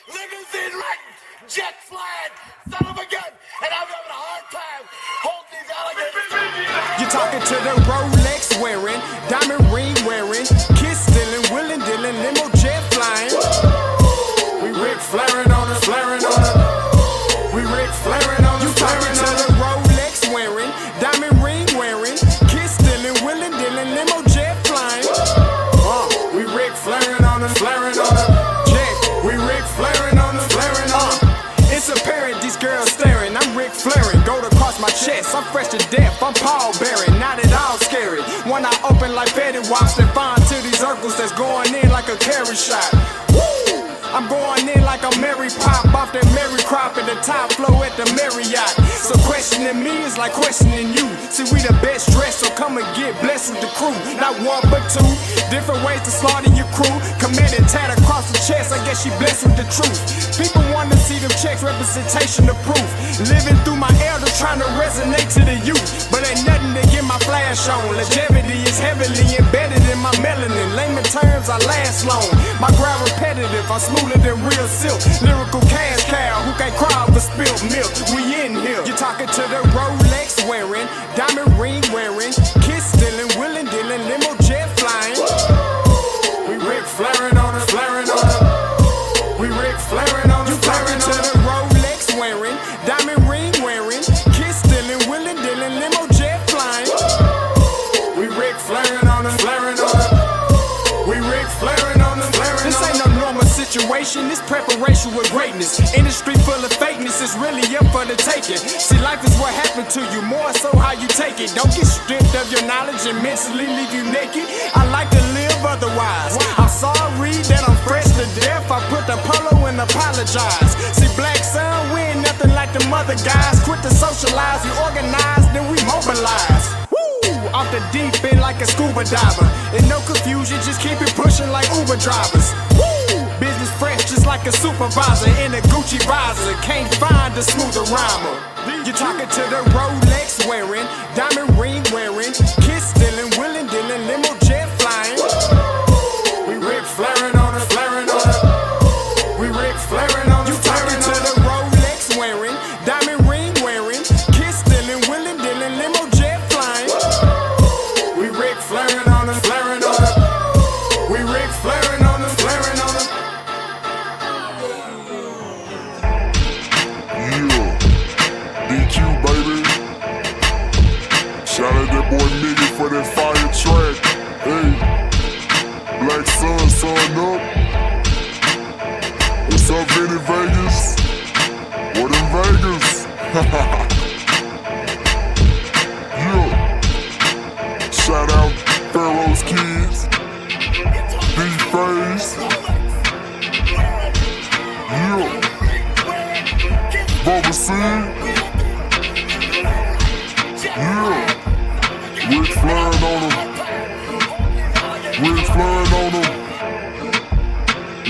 limousine riding, jet flying, son of a gun, and I'm having a hard time holding these alligators. You're talking to the Rolex wearing, diamond ring wearing, kiss stealing, willing dealing, limo jet flying. We Rick flaring on us, flaring on us. We Rick flaring on us. You talking to the Rolex wearing, diamond ring wearing, kiss stealing, willing dealing, limo jet flying. We Rick flaring on us, flaring on us. We Rick flaring on us, flaring on us. It's apparent these girls staring. I'm Rick flaring, gold across my chest. I'm fresh to death, I'm Paul Bearing, not at all scary. One eye open like Betty Wops and find to these circles that's going in like a carry shot. Woo! I'm going in like a Mary Pop off that Mary Crop at the top flow at the Marriott. So questioning me is like questioning you. See, we the best dressed, so come and get blessed with the crew. Not one but two, different ways to slaughter your crew. Committed tat across the chest, I guess she blessed with the truth. People want to see them checks, representation of proof. Living through my elders, trying to resonate to the youth. But ain't nothing to get my flash on. Longevity is heavily embedded in my melanin. Layman terms, I last long. My ground repetitive, I'm smoother than real silk. Lyrical cash cow who can't cry over spilled milk. We in here. You're talking to the Rolex wearing, diamond ring wearing, kiss stealing, willing dealing, limo jet flying. We Rick flaring on us, flaring on us. We Rick flaring on us, flaring on us. You talking to the Rolex wearing, diamond ring wearing, kiss stealing, willing dealing, limo jet flying. We Rick flaring on us, flaring on us. We Rick flaring on us, flaring on us. This ain't no normal situation, this preparation with greatness. Industry full of fakeness, it's really up for the taking. See, life is what happened to you, more so how you take it. Don't get stripped of your knowledge and mentally leave you naked. I like to live otherwise. I'm sorry that I'm fresh to death. I put the polo and apologize. See, black son, we ain't nothing like the mother guys. Quit to socialize, we organize, then we mobilize. Off the deep end like a scuba diver. And no confusion, just keep it pushing like Uber drivers. Woo! Business fresh just like a supervisor in a Gucci visor. Can't find a smoother rhymer. You're talking to the Rolex wearing, diamond ring wearing, kiss stealing, willing dealing, limo jet flying. We Rick flaring on us, flaring on us. We Rick flaring on us. You talking to the Rolex wearing, diamond ring wearing, kiss stealing, willing dealing, limo jet flying. We Rick flaring on us, flaring on us. We Rick flaring on us, flaring on us. Yeah, DQ baby. Shout out that boy Nigga for that fire track. Hey, Black Sun, sun up. What's up, Vinny Vegas? What in Vegas? Yeah. Shout out Pharaoh's Kids, D-Phase, yeah, Bubba C, yeah, Rick flaring on them, Rick flaring on them,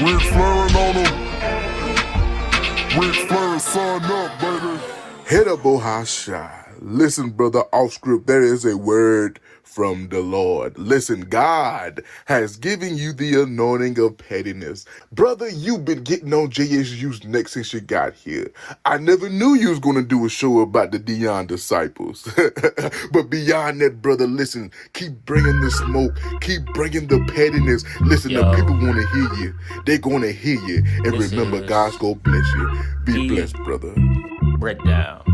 Rick flaring on them, Rick flaring, son up, baby. Hit up Bohasha. Listen, brother, off script, there is a word from the Lord. Listen, God has given you the anointing of pettiness. Brother, you've been getting on JSU's neck since you got here. I never knew you was going to do a show about the Dion disciples. But beyond that, brother, listen, keep bringing the smoke, keep bringing the pettiness. Listen, the people want to hear you. They're going to hear you. And remember, God's going to bless you. Be blessed, brother. Breakdown.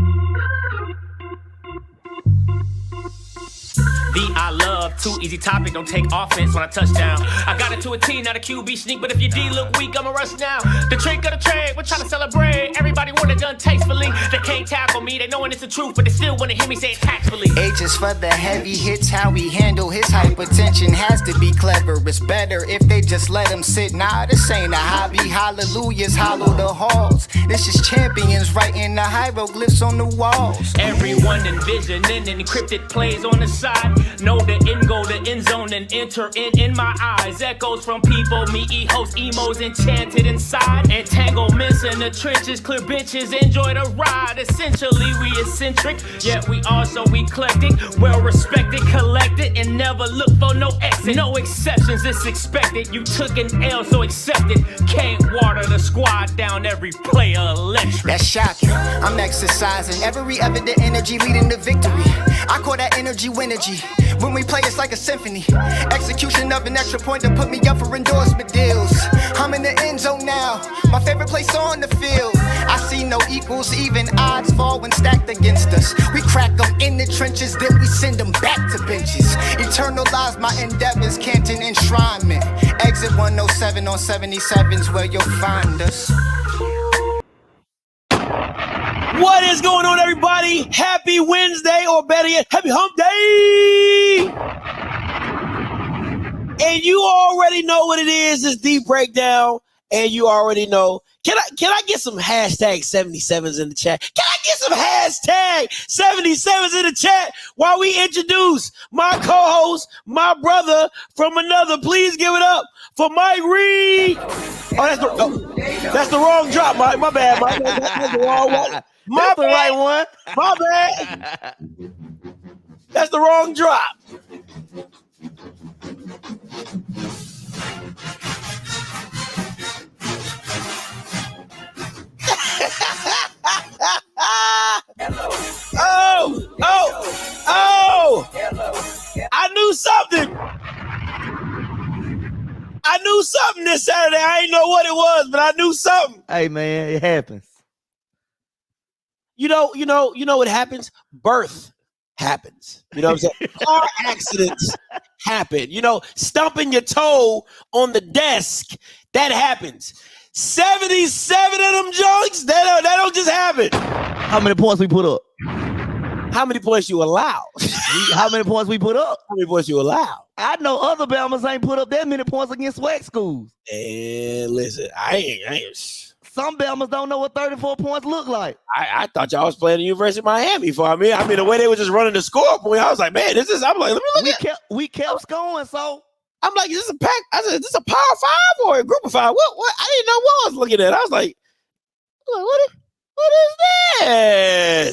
I love, too easy topic, don't take offense when I touch down. I got it to a T, not a QB sneak, but if your D look weak, I'ma rush now. The trick of the trade, we're trying to celebrate. Everybody want it done tastefully. They can't tackle me, they knowing it's the truth, but they still wanna hear me say it tactfully. H is for the heavy hits, how we handle his hypertension has to be clever. It's better if they just let him sit. Nah, this ain't a hobby. Hallelujahs hollow the halls. This is champions writing the hieroglyphs on the walls. Everyone envisioning encrypted plays on the side. Know the end goal, the end zone, and enter in my eyes. Echoes from people, me, host, emos enchanted inside. Entanglements in the trenches, clear benches, enjoy the ride. Essentially, we eccentric, yet we also eclectic, well respected, collected, and never look for no exit. No exceptions, it's expected. You took an L, so accept it. Can't water the squad down, every player electric. That's shocking. I'm exercising every evident energy leading to victory. I call that energy winergy. When we play, it's like a symphony. Execution of an extra point to put me up for endorsement deals. I'm in the end zone now, my favorite place on the field. I see no equals, even odds fall when stacked against us. We crack them in the trenches, then we send them back to benches. Eternalize my endeavors, Canton enshrinement. Exit 107 on 77's where you'll find us. What is going on, everybody? Happy Wednesday, or better yet, happy hump day! And you already know what it is. It's the breakdown, and you already know. Can I get some hashtag 77s in the chat? Can I get some hashtag 77s in the chat while we introduce my co-host, my brother from another? Please give it up for Mike Reed. That's the wrong drop, Mike. My bad, Mike. That's the wrong one. That's the right one. My bad. That's the wrong drop. Oh! I knew something. I knew something this Saturday. I didn't know what it was, but I knew something. Hey man, it happens. You know what happens? Birth happens. You know what I'm saying? Car accidents happen. Stumping your toe on the desk, that happens. 77 of them junks, that don't just happen. How many points we put up? How many points you allow? How many points we put up? How many points you allow? I know other Bama's ain't put up that many points against SWAC schools. And listen, I ain't. Some Bama's don't know what 34 points look like. I thought y'all was playing the University of Miami for me. I mean, the way they were just running the scoreboard, I was like, man, I'm like, let me look at. We kept scoring, so I'm like, is this a pack? I said, is this a power five or a group of five? What? I didn't know what I was looking at. I was like, what is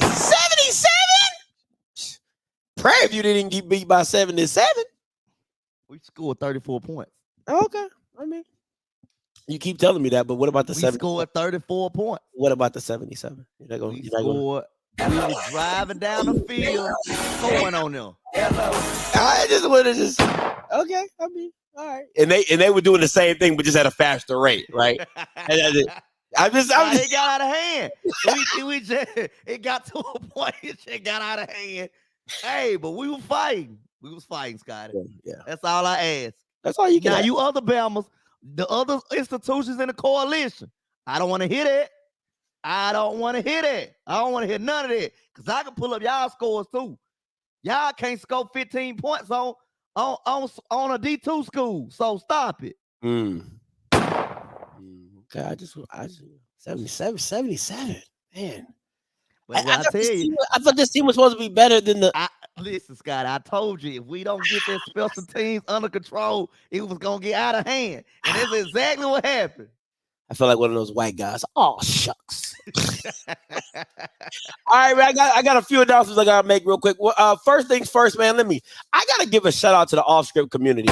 this? 77? Pray if you didn't get beat by 77. We scored 34 points. Okay. I mean, you keep telling me that, but what about the 7? We scored 34 points. What about the 77? We were driving down the field, scoring on them. I just want to okay. I mean, all right. And they were doing the same thing, but just at a faster rate, right? It got out of hand. It got to a point. It got out of hand. Hey, but we were fighting. We was fighting, Scotty. Yeah. That's all I ask. That's all you can. Now, you other Bama's, the other institutions in the coalition, I don't want to hear that. I don't want to hear none of that. Because I can pull up y'all scores too. Y'all can't score 15 points on a D2 school. So stop it. Okay, I just 77. Man. But I tell you, I thought this team was supposed to be better than listen, Scott, I told you, if we don't get that special teams under control, it was going to get out of hand. And that's exactly what happened. I feel like one of those white guys. Oh, shucks. All right, man, I got a few announcements I got to make real quick. First things first, man, I got to give a shout out to the off-script community.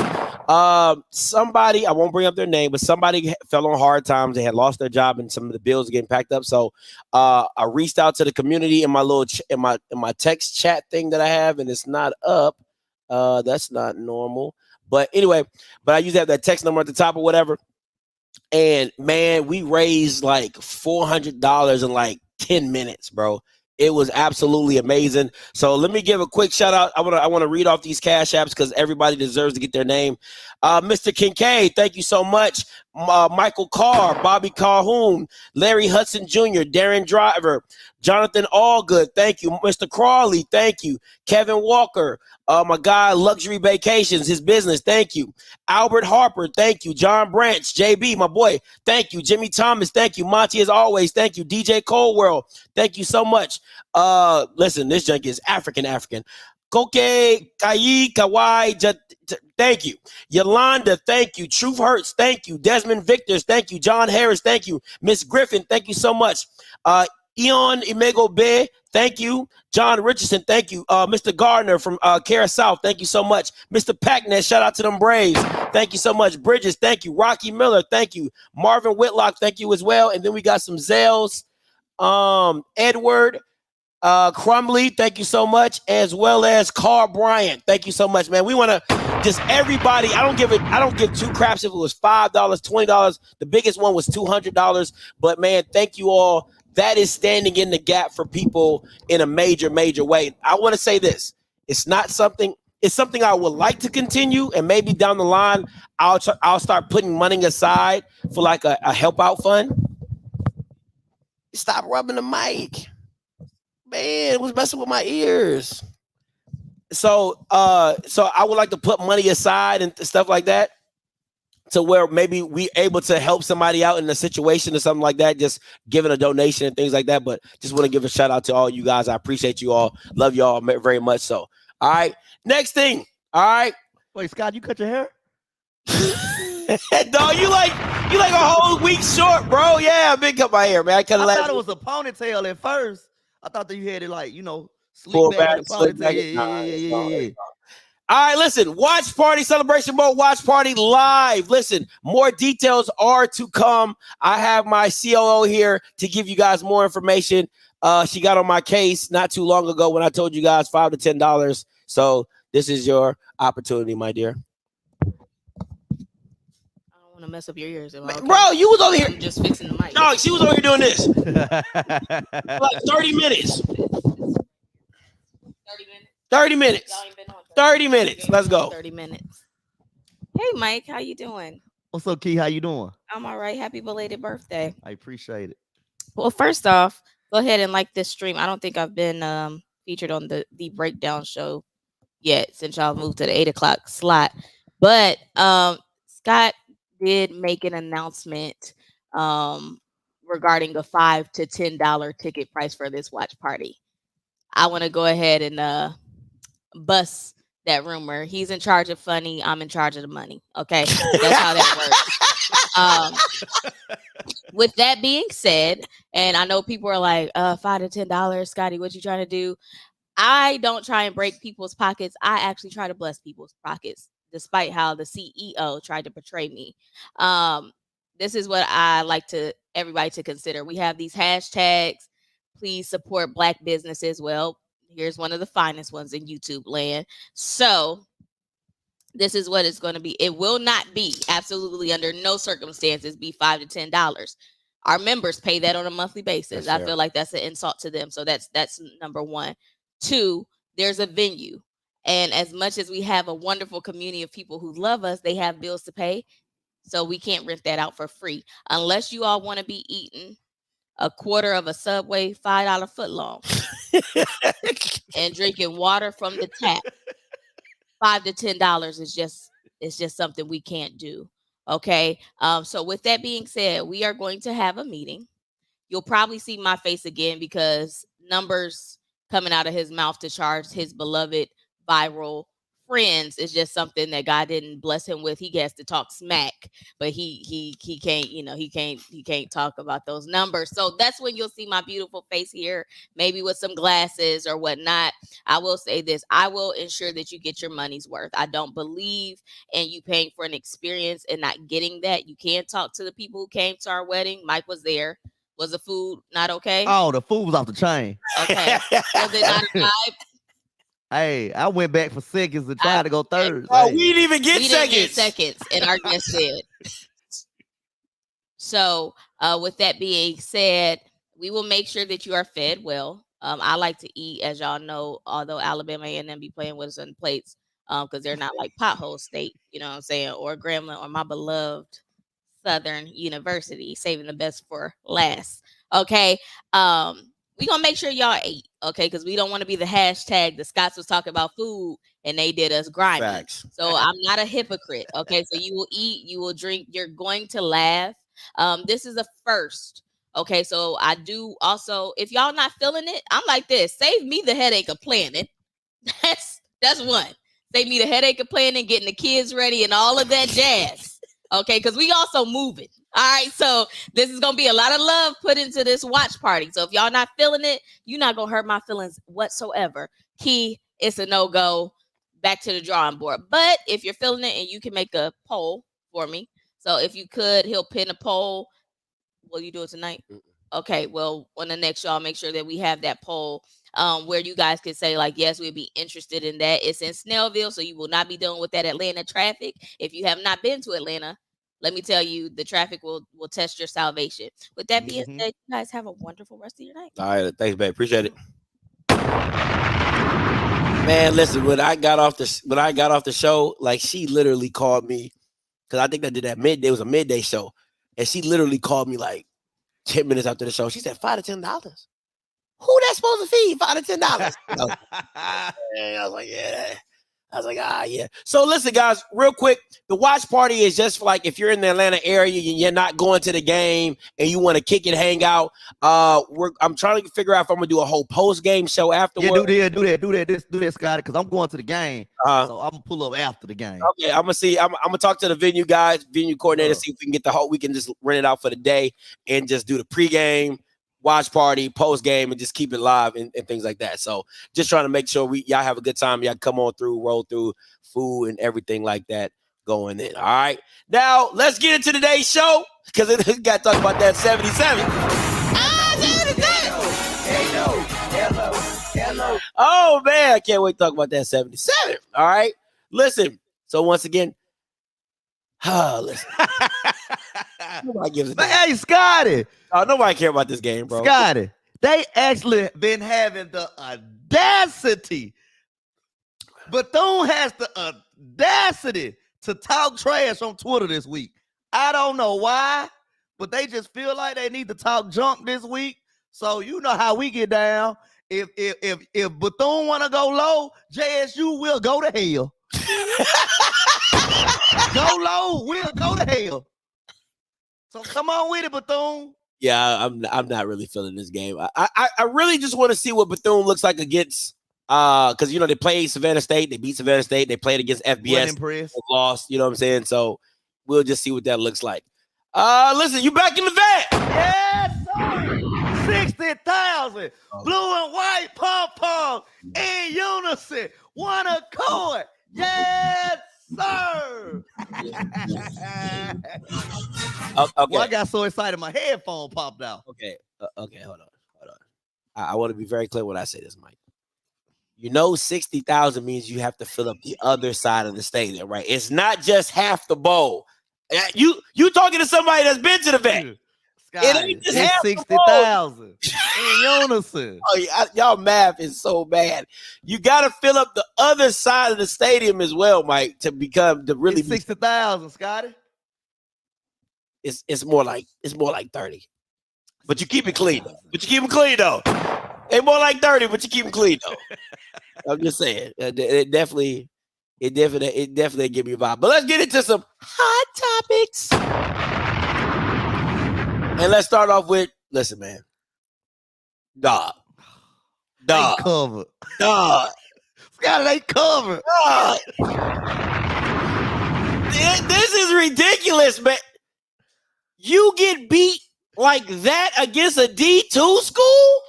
Somebody, I won't bring up their name, but somebody fell on hard times. They had lost their job and some of the bills getting packed up. So I reached out to the community in my little in my text chat thing that I have, and it's not up. That's not normal. But anyway, I use that text number at the top or whatever. And man, we raised like $400 in like 10 minutes, bro. It was absolutely amazing. So let me give a quick shout out. I want to read off these cash apps because everybody deserves to get their name. Mr. Kincaid, thank you so much. Michael Carr, Bobby Calhoun, Larry Hudson Jr., Darren Driver, Jonathan Allgood, thank you. Mr. Crawley, thank you. Kevin Walker, my guy, Luxury Vacations, his business, thank you. Albert Harper, thank you. John Branch, JB, my boy, thank you. Jimmy Thomas, thank you. Monty, as always, thank you. DJ Coldwell, thank you so much. Listen, this junk is African. Koke, Kai, Kawai, thank you. Yolanda, thank you. Truth Hurts, thank you. Desmond Victors, thank you. John Harris, thank you. Miss Griffin, thank you so much. Eon Imego Bay, thank you. John Richardson, thank you. Mr. Gardner from Cara South, thank you so much. Mr. Packnett, shout out to them Braves. Thank you so much. Bridges, thank you. Rocky Miller, thank you. Marvin Whitlock, thank you as well. And then we got some Zales. Edward Crumley, thank you so much, as well as Carl Bryant. Thank you so much, man. We want to just everybody. I don't give two craps if it was $5, $20. The biggest one was $200. But man, thank you all. That is standing in the gap for people in a major, major way. I want to say this. It's something I would like to continue, and maybe down the line, I'll start putting money aside for like a help out fund. Stop rubbing the mic. Man, it was messing with my ears. So I would like to put money aside and stuff like that, to where maybe we able to help somebody out in a situation or something like that, just giving a donation and things like that. But just want to give a shout out to all you guys. I appreciate you all. Love you all very much. So, all right. Next thing. All right. Wait, Scott, you cut your hair? Dog, you like a whole week short, bro. Yeah, I been cut my hair, man. I thought it was a ponytail at first. I thought that you had it like, pull sleek back, Yeah. All right, listen, watch party, celebration mode, watch party live. Listen, more details are to come. I have my COO here to give you guys more information. She got on my case not too long ago when I told you guys $5 to $10. So this is your opportunity, my dear. I don't want to mess up your ears. Okay? Bro, you was over here. I'm just fixing the mic. No, she was over here doing this. Like 30 minutes. 30 minutes. 30 minutes. Let's go. 30 minutes. Hey, Mike, how you doing? What's up, Key? How you doing? I'm all right. Happy belated birthday. I appreciate it. Well, first off, go ahead and like this stream. I don't think I've been featured on the breakdown show yet since y'all moved to the 8 o'clock slot. But Scott did make an announcement regarding a $5 to $10 ticket price for this watch party. I want to go ahead and bust that rumor. He's in charge of funny. I'm in charge of the money. Okay, that's how that works. With that being said, and I know people are like, $5 to $10, Scotty, what you trying to do? I don't try and break people's pockets. I actually try to bless people's pockets, despite how the CEO tried to portray me. This is what I like to everybody to consider. We have these hashtags. Please support Black businesses. Well, here's one of the finest ones in YouTube land. So this is what it's going to be. It will not be, absolutely under no circumstances, be $5 to $10. Our members pay that on a monthly basis. I feel like that's an insult to them. So that's number one. Two, there's a venue. And as much as we have a wonderful community of people who love us, they have bills to pay. So we can't rent that out for free. Unless you all want to be eating a quarter of a Subway $5 footlong and drinking water from the tap, $5 to $10 is just something we can't do. Okay. So with that being said, we are going to have a meeting. You'll probably see my face again because numbers coming out of his mouth to charge his beloved viral friends is just something that God didn't bless him with. He has to talk smack, but he can't, he can't talk about those numbers. So that's when you'll see my beautiful face here, maybe with some glasses or whatnot. I will say this, I will ensure that you get your money's worth. I don't believe in you paying for an experience and not getting that. You can talk to the people who came to our wedding. Mike was there. Was the food not okay? Oh, the food was off the chain. Okay. Was it not a vibe? Hey, I went back for seconds and tried to go third. Oh, we didn't even get seconds, and our guest did. So, with that being said, we will make sure that you are fed well. I like to eat, as y'all know, although Alabama A&M be playing with us on plates, because they're not like pothole state, you know what I'm saying, or Grambling, or my beloved Southern University, saving the best for last. Okay. We're going to make sure y'all ate, okay? Because we don't want to be the hashtag the Scots was talking about food and they did us grimy. Facts. So I'm not a hypocrite, okay? So you will eat, you will drink, you're going to laugh. This is a first, okay? So I do also, if y'all not feeling it, I'm like this. Save me the headache of planning. That's one. Save me the headache of planning, getting the kids ready, and all of that jazz. Okay, because we also moving. All right, so this is gonna be a lot of love put into this watch party. So if y'all not feeling it, you're not gonna hurt my feelings whatsoever. Key, it's a no-go. Back to the drawing board. But if you're feeling it and you can make a poll for me, so if you could, he'll pin a poll. Will you do it tonight? Okay, well, on the next show, I'll make sure that we have that poll where you guys can say, like, yes, we'd be interested in that. It's in Snellville, so you will not be dealing with that Atlanta traffic. If you have not been to Atlanta, let me tell you, the traffic will test your salvation. With that being said, you guys have a wonderful rest of your night. All right, thanks, babe. Appreciate it. Man, listen, when I got off the show, like, she literally called me, because I think I did that midday. It was a midday show, and she literally called me like 10 minutes after the show. She said, $5 to $10. Who that's supposed to feed? $5 to $10. I was like, yeah. I was like, yeah. So listen, guys, real quick, the watch party is just like if you're in the Atlanta area and you're not going to the game and you want to kick it, hang out. I'm trying to figure out if I'm gonna do a whole post-game show afterwards. Yeah, do that, Scotty, because I'm going to the game. So I'm gonna pull up after the game. Okay, I'm gonna talk to the venue guys, venue coordinator, see if we can get we can just rent it out for the day and just do the pregame, watch party, post game, and just keep it live and things like that. So just trying to make sure y'all have a good time. Y'all come on through, roll through, food and everything like that going in. All right. Now let's get into today's show because we got to talk about that 77. Oh man, I can't wait to talk about that 77. All right. Listen. So once again, listen. Nobody gives a damn. Hey, Scotty. Oh, nobody care about this game, bro. Scotty, they actually been having the audacity. Bethune has the audacity to talk trash on Twitter this week. I don't know why, but they just feel like they need to talk junk this week. So you know how we get down. If Bethune want to go low, JSU will go to hell. Go low, we'll go to hell. So come on with it, Bethune. Yeah, I'm not really feeling this game. I really just want to see what Bethune looks like against because they played Savannah State, they beat Savannah State, they played against FBS, they lost, you know what I'm saying? So we'll just see what that looks like. Listen, you back in the vat. Yes, sir. 60,000 blue and white pom-pom in unison, one accord. Yes, sir. Okay. Well, I got so excited my headphone popped out. Okay, hold on. I want to be very clear when I say this, Mike. 60,000 means you have to fill up the other side of the stadium, right? It's not just half the bowl. You talking to somebody that's been to the vet. It ain't just half 60,000 in unison. Oh, y'all math is so bad. You got to fill up the other side of the stadium as well, Mike, to really 60,000, Scotty. It's more like 30. But you keep it clean though. It's more like 30, but you keep them clean though. I'm just saying. It definitely give me a vibe. But let's get into some hot topics. And let's start off with, listen, man. Dog. Covered. Dog. Scotty, they covered. Dog. This is ridiculous, man. You get beat like that against a D2 school?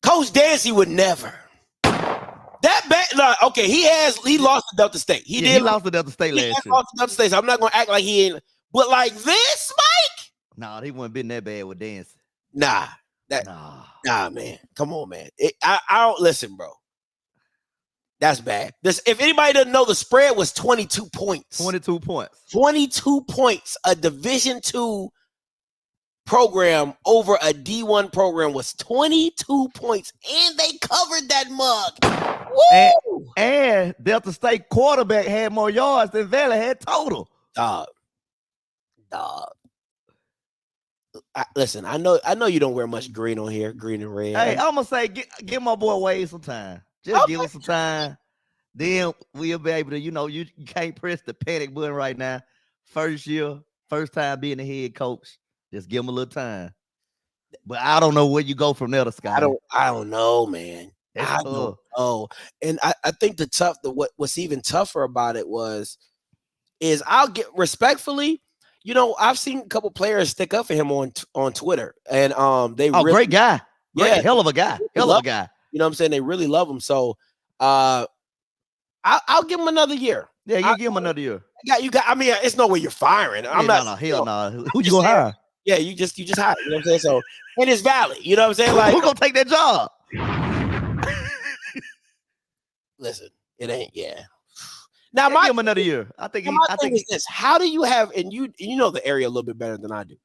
Coach Dancy would never. That bad. Okay, he lost to Delta State. He lost to Delta State last year. Lost to Delta State, so I'm not gonna act like he ain't. But like this, Mike? Nah, he wouldn't been that bad with Dancy. Nah, man. Come on, man. I don't listen, bro. That's bad. If anybody doesn't know, the spread was 22 points. 22 points. 22 points. A Division II program over a D1 program was 22 points, and they covered that mug. Woo! And Delta State quarterback had more yards than Valley had total. Dog. Listen, I know you don't wear much green on here, green and red. Hey, I'm gonna say, give my boy Wade some time. Just give him some time. Then we'll be able to, you can't press the panic button right now. First time being the head coach. Just give him a little time. But I don't know where you go from there to Scott. I don't know, man. That's I tough. don't know. And I think what's even tougher about it is I'll get respectfully, I've seen a couple players stick up for him on Twitter, and they really, great guy, yeah, hell of a guy, hell of a guy. You know what I'm saying? They really love him. So I'll give him another year. Yeah, you give him another year. You got. I mean, it's no way you're firing. I'm not. No, hell no. Who you gonna hire? Yeah, you just hire. You know what I'm saying? So, and it's valid. You know what I'm saying? Like, who gonna take that job? Listen, it ain't. Yeah. Now, give him another year. I think is this. How do you have, and you know the area a little bit better than I do.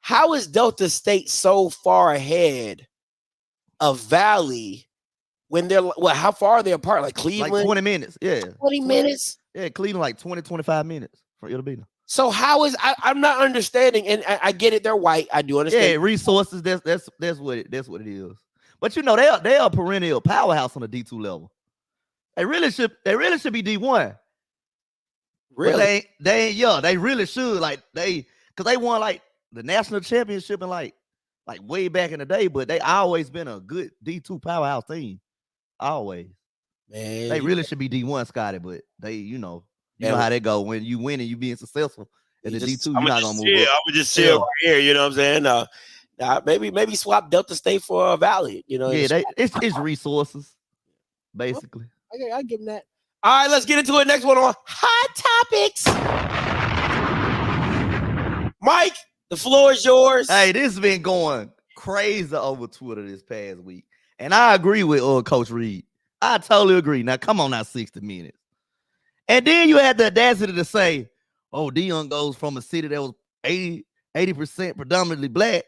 How is Delta State so far ahead of Valley when they're how far are they apart? Like Cleveland? Like 20 minutes. Yeah. 20 minutes? Yeah, Cleveland like 20, 25 minutes from Itabena. So how is I'm not understanding, and I get it, they're white. I do understand. Yeah, resources, that's what it is. But they're a perennial powerhouse on the D2 level. They really should be D1. Really? But they really should. Like because they won like the national championship in like way back in the day, but they always been a good D2 powerhouse team. Always. Man, they really should be D1, Scotty, but they, you know how they go. When you win and you being successful in the D2, you're not gonna move up. I'm gonna just chill right here, you know what I'm saying? Maybe swap Delta State for Valley, it's resources, basically. Okay, I give them that. All right, let's get into it. Next one on Hot Topics. Mike, the floor is yours. Hey, this has been going crazy over Twitter this past week. And I agree with Coach Reed. I totally agree. Now, come on now, 60 minutes. And then you had the audacity to say, Dion goes from a city that was 80% predominantly black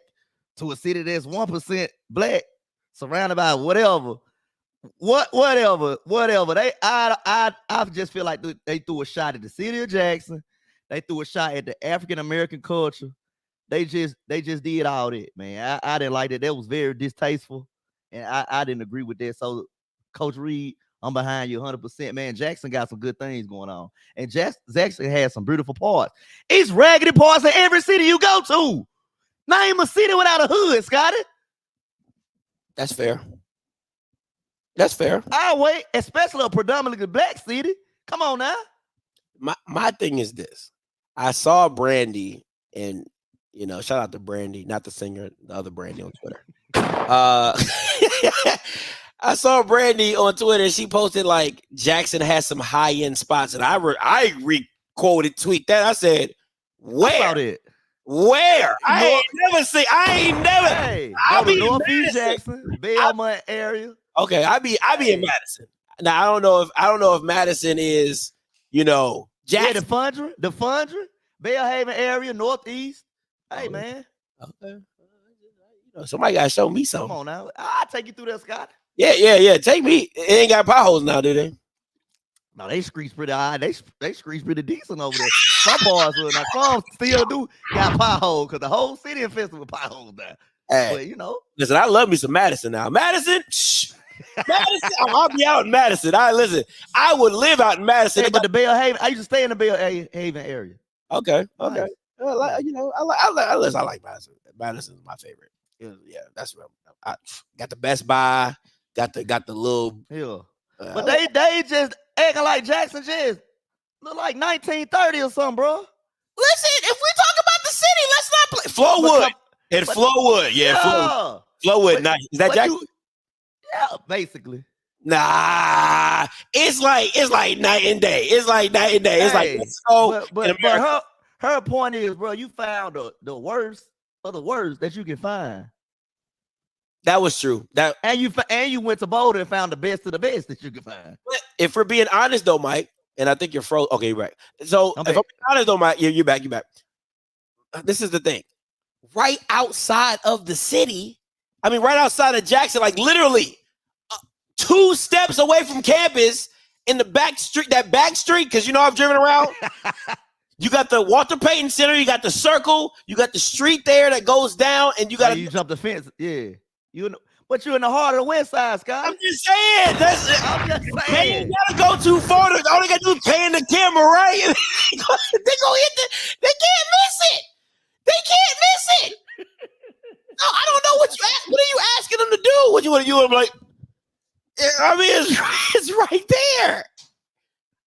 to a city that's 1% black, surrounded by whatever. Whatever. I just feel like they threw a shot at the city of Jackson. They threw a shot at the African American culture. They just did all that, man. I didn't like that. That was very distasteful, and I didn't agree with that. So, Coach Reed, I'm behind you 100%, man. Jackson got some good things going on, and Jackson has some beautiful parts. It's raggedy parts in every city you go to. Name a city without a hood, Scotty. That's fair. That's fair. I'll wait, especially a predominantly black city. Come on now. My thing is this. I saw Brandy, and shout out to Brandy, not the singer, the other Brandy on Twitter. I saw Brandy on Twitter. She posted like Jackson has some high-end spots, and I re-quoted tweet that. I said, "Where? About it? Where? I ain't never. Hey, I'll be Northeast Jackson, Belmont area. Okay, I be in Madison. Now I don't know if Madison is, Jackson. Yeah, the Fundry, Bellhaven area, Northeast. Hey, man. Okay. Somebody gotta show me something. Come on now. I'll take you through that, Scott. Yeah. Take me. It ain't got potholes now, do they? No, they screech pretty high. They screech pretty decent over there. Some bars will. Now some still do got potholes because the whole city infested with potholes now. Hey, but listen, I love me some Madison now. Madison, Madison, I'll be out in Madison. I would live out in Madison. Hey, but the Bellhaven, I used to stay in the Bellhaven area. Okay. Nice. I like Madison. Madison is my favorite. Yeah, that's what I got. The Best Buy, got the little. Yeah, but they just acting like Jackson just look like 1930 or something, bro. Listen, if we talk about the city, let's not play Flowwood. Flowwood, yeah. Flowwood. Nah, is that Jackson? Yeah, basically. Nah, it's like night and day. It's like night and day. It's like but her point is, bro, you found the worst of the worst that you can find. That was true. And you went to Boulder and found the best of the best that you could find. But if we're being honest though, Mike, and I think you're frozen. Okay, you're right. So if I'm being honest though, Mike, you're back. This is the thing. Right outside of the city, right outside of Jackson, like literally 2 steps away from campus in the back street, because I've driven around. You got the Walter Payton Center, you got the circle, you got the street there that goes down, and you jump the fence. Yeah. But you're in the heart of the West Side, Scott. I'm just saying. I'm just saying. Man, you gotta go too far. All they gotta do is pan the camera, right? They go hit they can't miss it. They can't miss it. No, I don't know what are you asking them to do? What you want to do? I'm like, I mean, it's right there.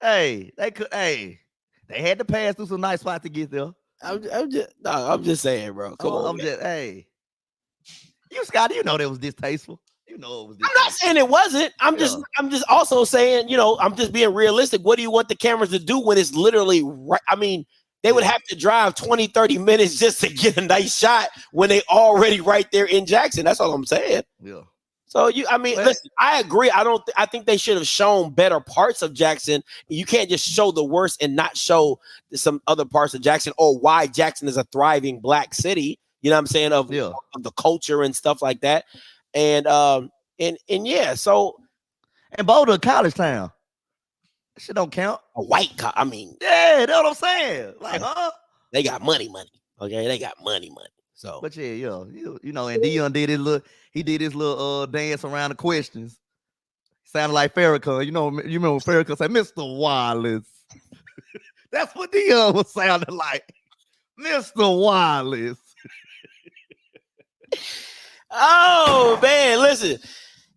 Hey, they had to pass through some nice spots to get there. I'm just saying, bro. Come on. Hey, you Scotty, you know that was distasteful. You know it was I'm not saying it wasn't. I'm just also saying, I'm just being realistic. What do you want the cameras to do when it's literally right? I mean, they would have to drive 20, 30 minutes just to get a nice shot when they already right there in Jackson. That's all I'm saying. Yeah. So listen, I agree. I think they should have shown better parts of Jackson. You can't just show the worst and not show some other parts of Jackson or why Jackson is a thriving black city. You know what I'm saying? Of the culture and stuff like that. And yeah, so and Boulder, college town. That shit don't count. A white yeah, that's what I'm saying. Like, they got money. Okay, they got money. So, but yeah, you know, and Dion did his little dance around the questions. Sounded like Farrakhan. You remember Farrakhan said, "Mr. Wallace." That's what Dion was sounding like, Mr. Wallace. Oh man, listen.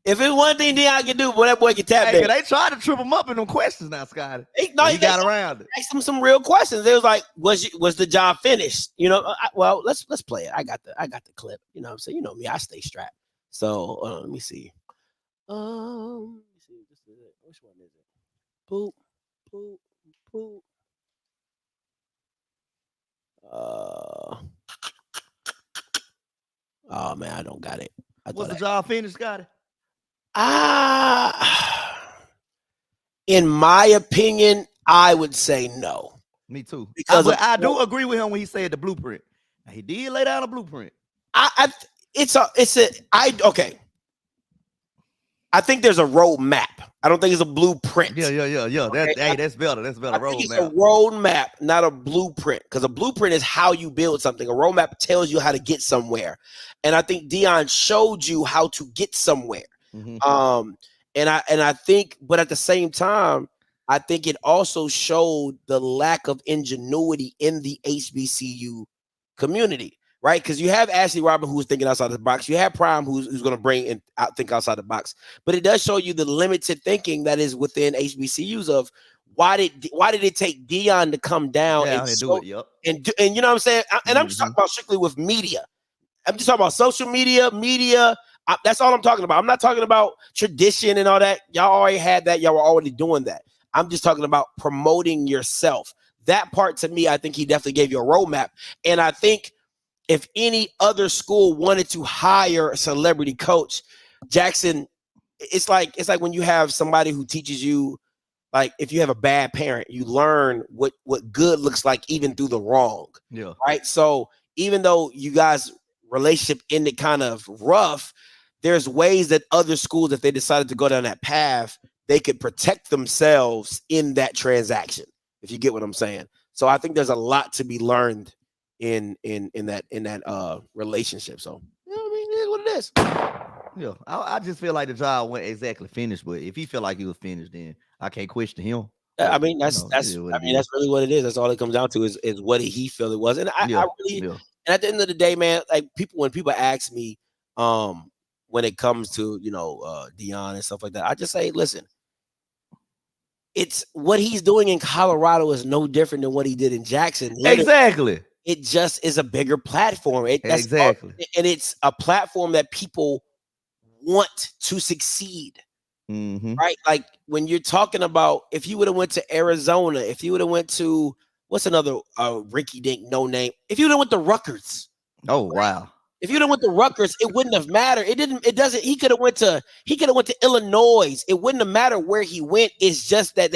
If it's one thing Dion can do, boy, that boy can tap that. They tried to trip him up in them questions now, Scotty. He got around it. Asked him some real questions. It was like, was the job finished? Well, let's play it. I got the clip. You know what I'm saying? You know me, I stay strapped. So let me see. Let me see. This is it. Which one is it? Boop, boop, boop. Oh man, I don't got it. Was the job finished, Scotty? In my opinion, I would say no. Me too. Because I do agree with him when he said the blueprint. He did lay down a blueprint. Okay. I think there's a roadmap. I don't think it's a blueprint. Yeah. That's better. That's better. I think it's a roadmap, not a blueprint. Because a blueprint is how you build something. A roadmap tells you how to get somewhere. And I think Dion showed you how to get somewhere. Mm-hmm. And I think, but at the same time, I think it also showed the lack of ingenuity in the HBCU community, right? Because you have Ashley Robin who's thinking outside the box. You have Prime who's going to bring and think outside the box. But it does show you the limited thinking that is within HBCUs of why did it take Dion to come down and do it? Yep. And you know what I'm saying? And I'm just talking about strictly with media. I'm just talking about social media. That's all I'm talking about. I'm not talking about tradition and all that. Y'all already had that. Y'all were already doing that. I'm just talking about promoting yourself. That part to me, I think he definitely gave you a roadmap. And I think if any other school wanted to hire a celebrity coach, Jackson, it's like when you have somebody who teaches you, like if you have a bad parent, you learn what good looks like even through the wrong. Yeah. Right. So even though you guys' relationship ended kind of rough, there's ways that other schools, if they decided to go down that path, they could protect themselves in that transaction, if you get what I'm saying. So I think there's a lot to be learned in that relationship. So it is what it is. Yeah, I just feel like the job wasn't exactly finished, but if he feel like he was finished, then I can't question him. I mean, that's really what it is. That's all it comes down to is what did he feel it was. And I really, and at the end of the day, man, like when people ask me, when it comes to Dion and stuff like that, I just say, listen, it's what he's doing in Colorado is no different than what he did in Jackson. Exactly. It just is a bigger platform. Exactly. And it's a platform that people want to succeed. Mm-hmm. Right? Like when you're talking about, if you would have went to Arizona, if you would have went to, what's another Ricky Dink, no name, if you would have went to Rutgers. Oh, wow. If you'd have went to Rutgers, it wouldn't have mattered. He could have went to Illinois. It wouldn't have mattered where he went. It's just that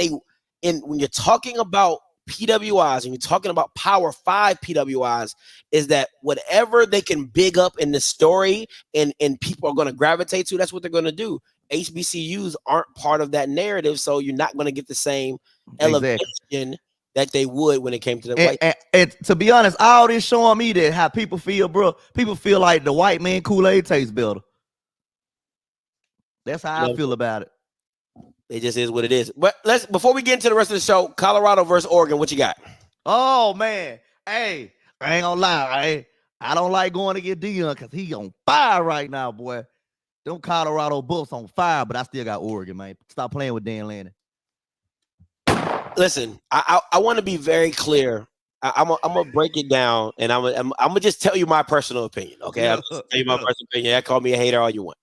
when you're talking about PWIs and you're talking about Power 5 PWIs, is that whatever they can big up in the story and people are going to gravitate to, that's what they're going to do. HBCUs aren't part of that narrative, so you're not going to get the same elevation that they would when it came to the white. And to be honest, all this showing me that how people feel, bro. People feel like the white man Kool-Aid tastes better. That's how I feel about it. It just is what it is. But before we get into the rest of the show, Colorado versus Oregon, what you got? Oh man, hey, I ain't gonna lie, I don't like going to get Dion because he on fire right now, boy. Them Colorado Buffs on fire, but I still got Oregon, man. Stop playing with Dan Lanning. Listen, I want to be very clear. I'm gonna break it down, and I'm gonna just tell you my personal opinion. Okay, I'm just tell you my personal opinion. Call me a hater all you want.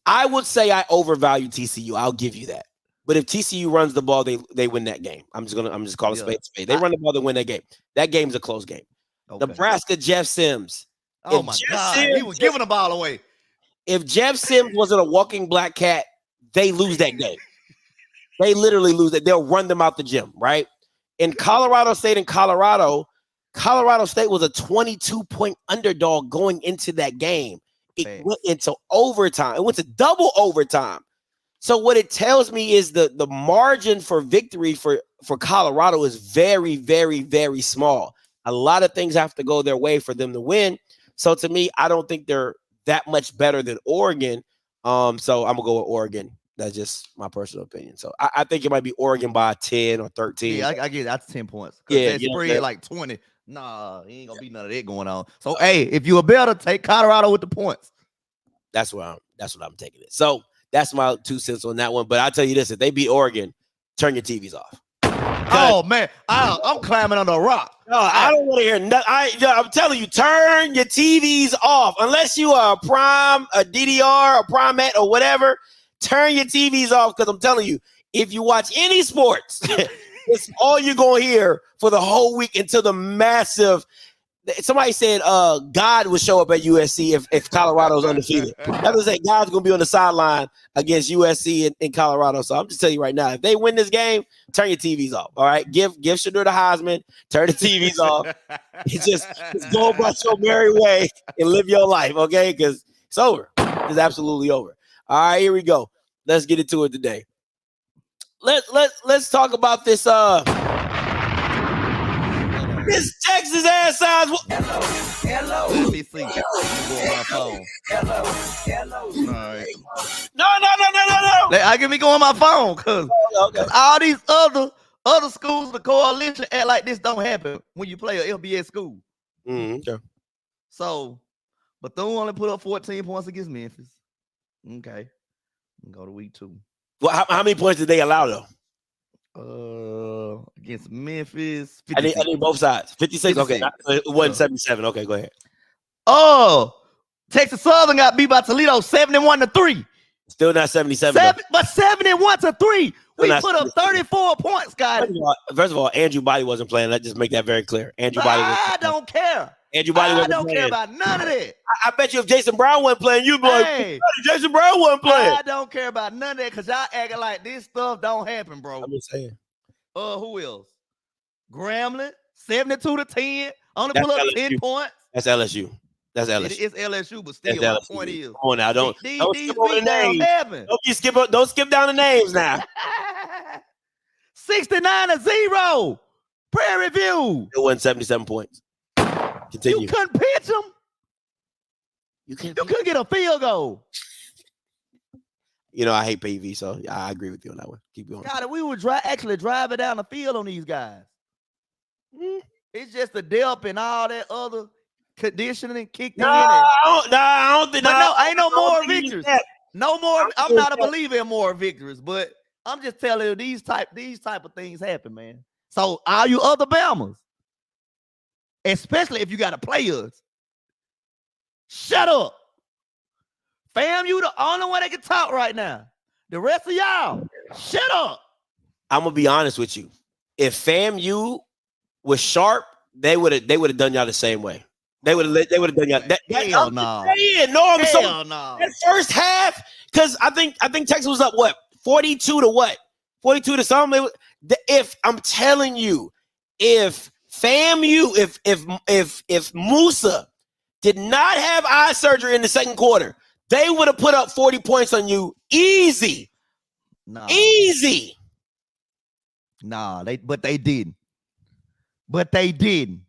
I would say I overvalue TCU. I'll give you that. But if TCU runs the ball, they win that game. I'm just calling a spade. They run the ball, they win that game. That game's a close game. Okay. Nebraska, Jeff Sims. Oh my God, he was giving the ball away. If Jeff Sims wasn't a walking black cat, they lose that game. They literally lose it. They'll run them out the gym, right? In Colorado State Colorado State was a 22-point underdog going into that game. It went into overtime. It went to double overtime. So what it tells me is the margin for victory for Colorado is very, very, very small. A lot of things have to go their way for them to win. So to me, I don't think they're that much better than Oregon. So I'm gonna go with Oregon. That's just my personal opinion. So I think it might be Oregon by 10 or 13. Yeah, I get it. That's 10 points. Yeah, they spread like 20. Nah, ain't gonna be none of that going on. So hey, if you a better, take Colorado with the points. That's what I'm taking it. So that's my 2 cents on that one. But I'll tell you this: if they beat Oregon, turn your TVs off. Oh man, I'm climbing under a rock. No, I don't want to hear nothing. I'm telling you, turn your TVs off. Unless you are a Prime, a DDR, a Primate, or whatever, turn your TVs off. Because I'm telling you, if you watch any sports, it's all you're gonna hear for the whole week until the massive. Somebody said God would show up at USC if Colorado's undefeated. I was saying God's going to be on the sideline against USC in Colorado. So I'm just telling you right now, if they win this game, turn your TVs off. All right, give Shedeur the Heisman, turn the TVs off. Just go about your merry way and live your life, okay? Because it's over. It's absolutely over. All right, here we go. Let's get into it today. Let's talk about this. This Texas ass size. Hello. Let me see. My phone. Hello. All right. No. I give me go on my phone because all these other schools, the coalition act like this don't happen when you play a LBS school. Okay. So, Bethune only put up 14 points against Memphis. Okay. Go to week 2. Well, how many points did they allow though? Against Memphis, 56. I need both sides. 56. Okay, it wasn't 77. Okay, go ahead. Oh, Texas Southern got beat by Toledo 71-3. Still not 77. But 71-3. We put up 34 points, guys. First of all, Andrew Body wasn't playing. Let's just make that very clear. Andrew Body. I don't care. Andrew Body wasn't playing. I don't care about none of that. I bet you if Jason Brown wasn't playing, you'd be like, Jason Brown wasn't playing. I don't care about none of that because y'all acting like this stuff don't happen, bro. I'm just saying. Who else? Grambling, 72-10. Only put up 10 points. That's LSU. That's LSU. It's LSU, but still, my point is. Come on now, don't skip over the names. Don't skip down the names now. 69-0. Prairie View. It wasn't 77 points. Continue. You couldn't pitch them. You couldn't get a field goal. You know, I hate PV, so I agree with you on that one. Keep going. God, we would actually driving down the field on these guys. It's just the depth and all that other conditioning kicked in. I don't think. Ain't no more victories. No more. I'm not a believer in more victories, but I'm just telling you these type of things happen, man. So all you other Bamas, especially if you got to play us, shut up. Fam, you the only one that can talk right now. The rest of y'all, shut up. I'm gonna be honest with you. If FAMU was sharp, they would have done y'all the same way. They would have done y'all. Hell no. That first half, because I think Texas was up what 42 to what 42 to something. If I'm telling you, if FAMU, if Musa did not have eye surgery in the second quarter, they would have put up 40 points on you easy. No. Easy. Nah, but they didn't. They didn't.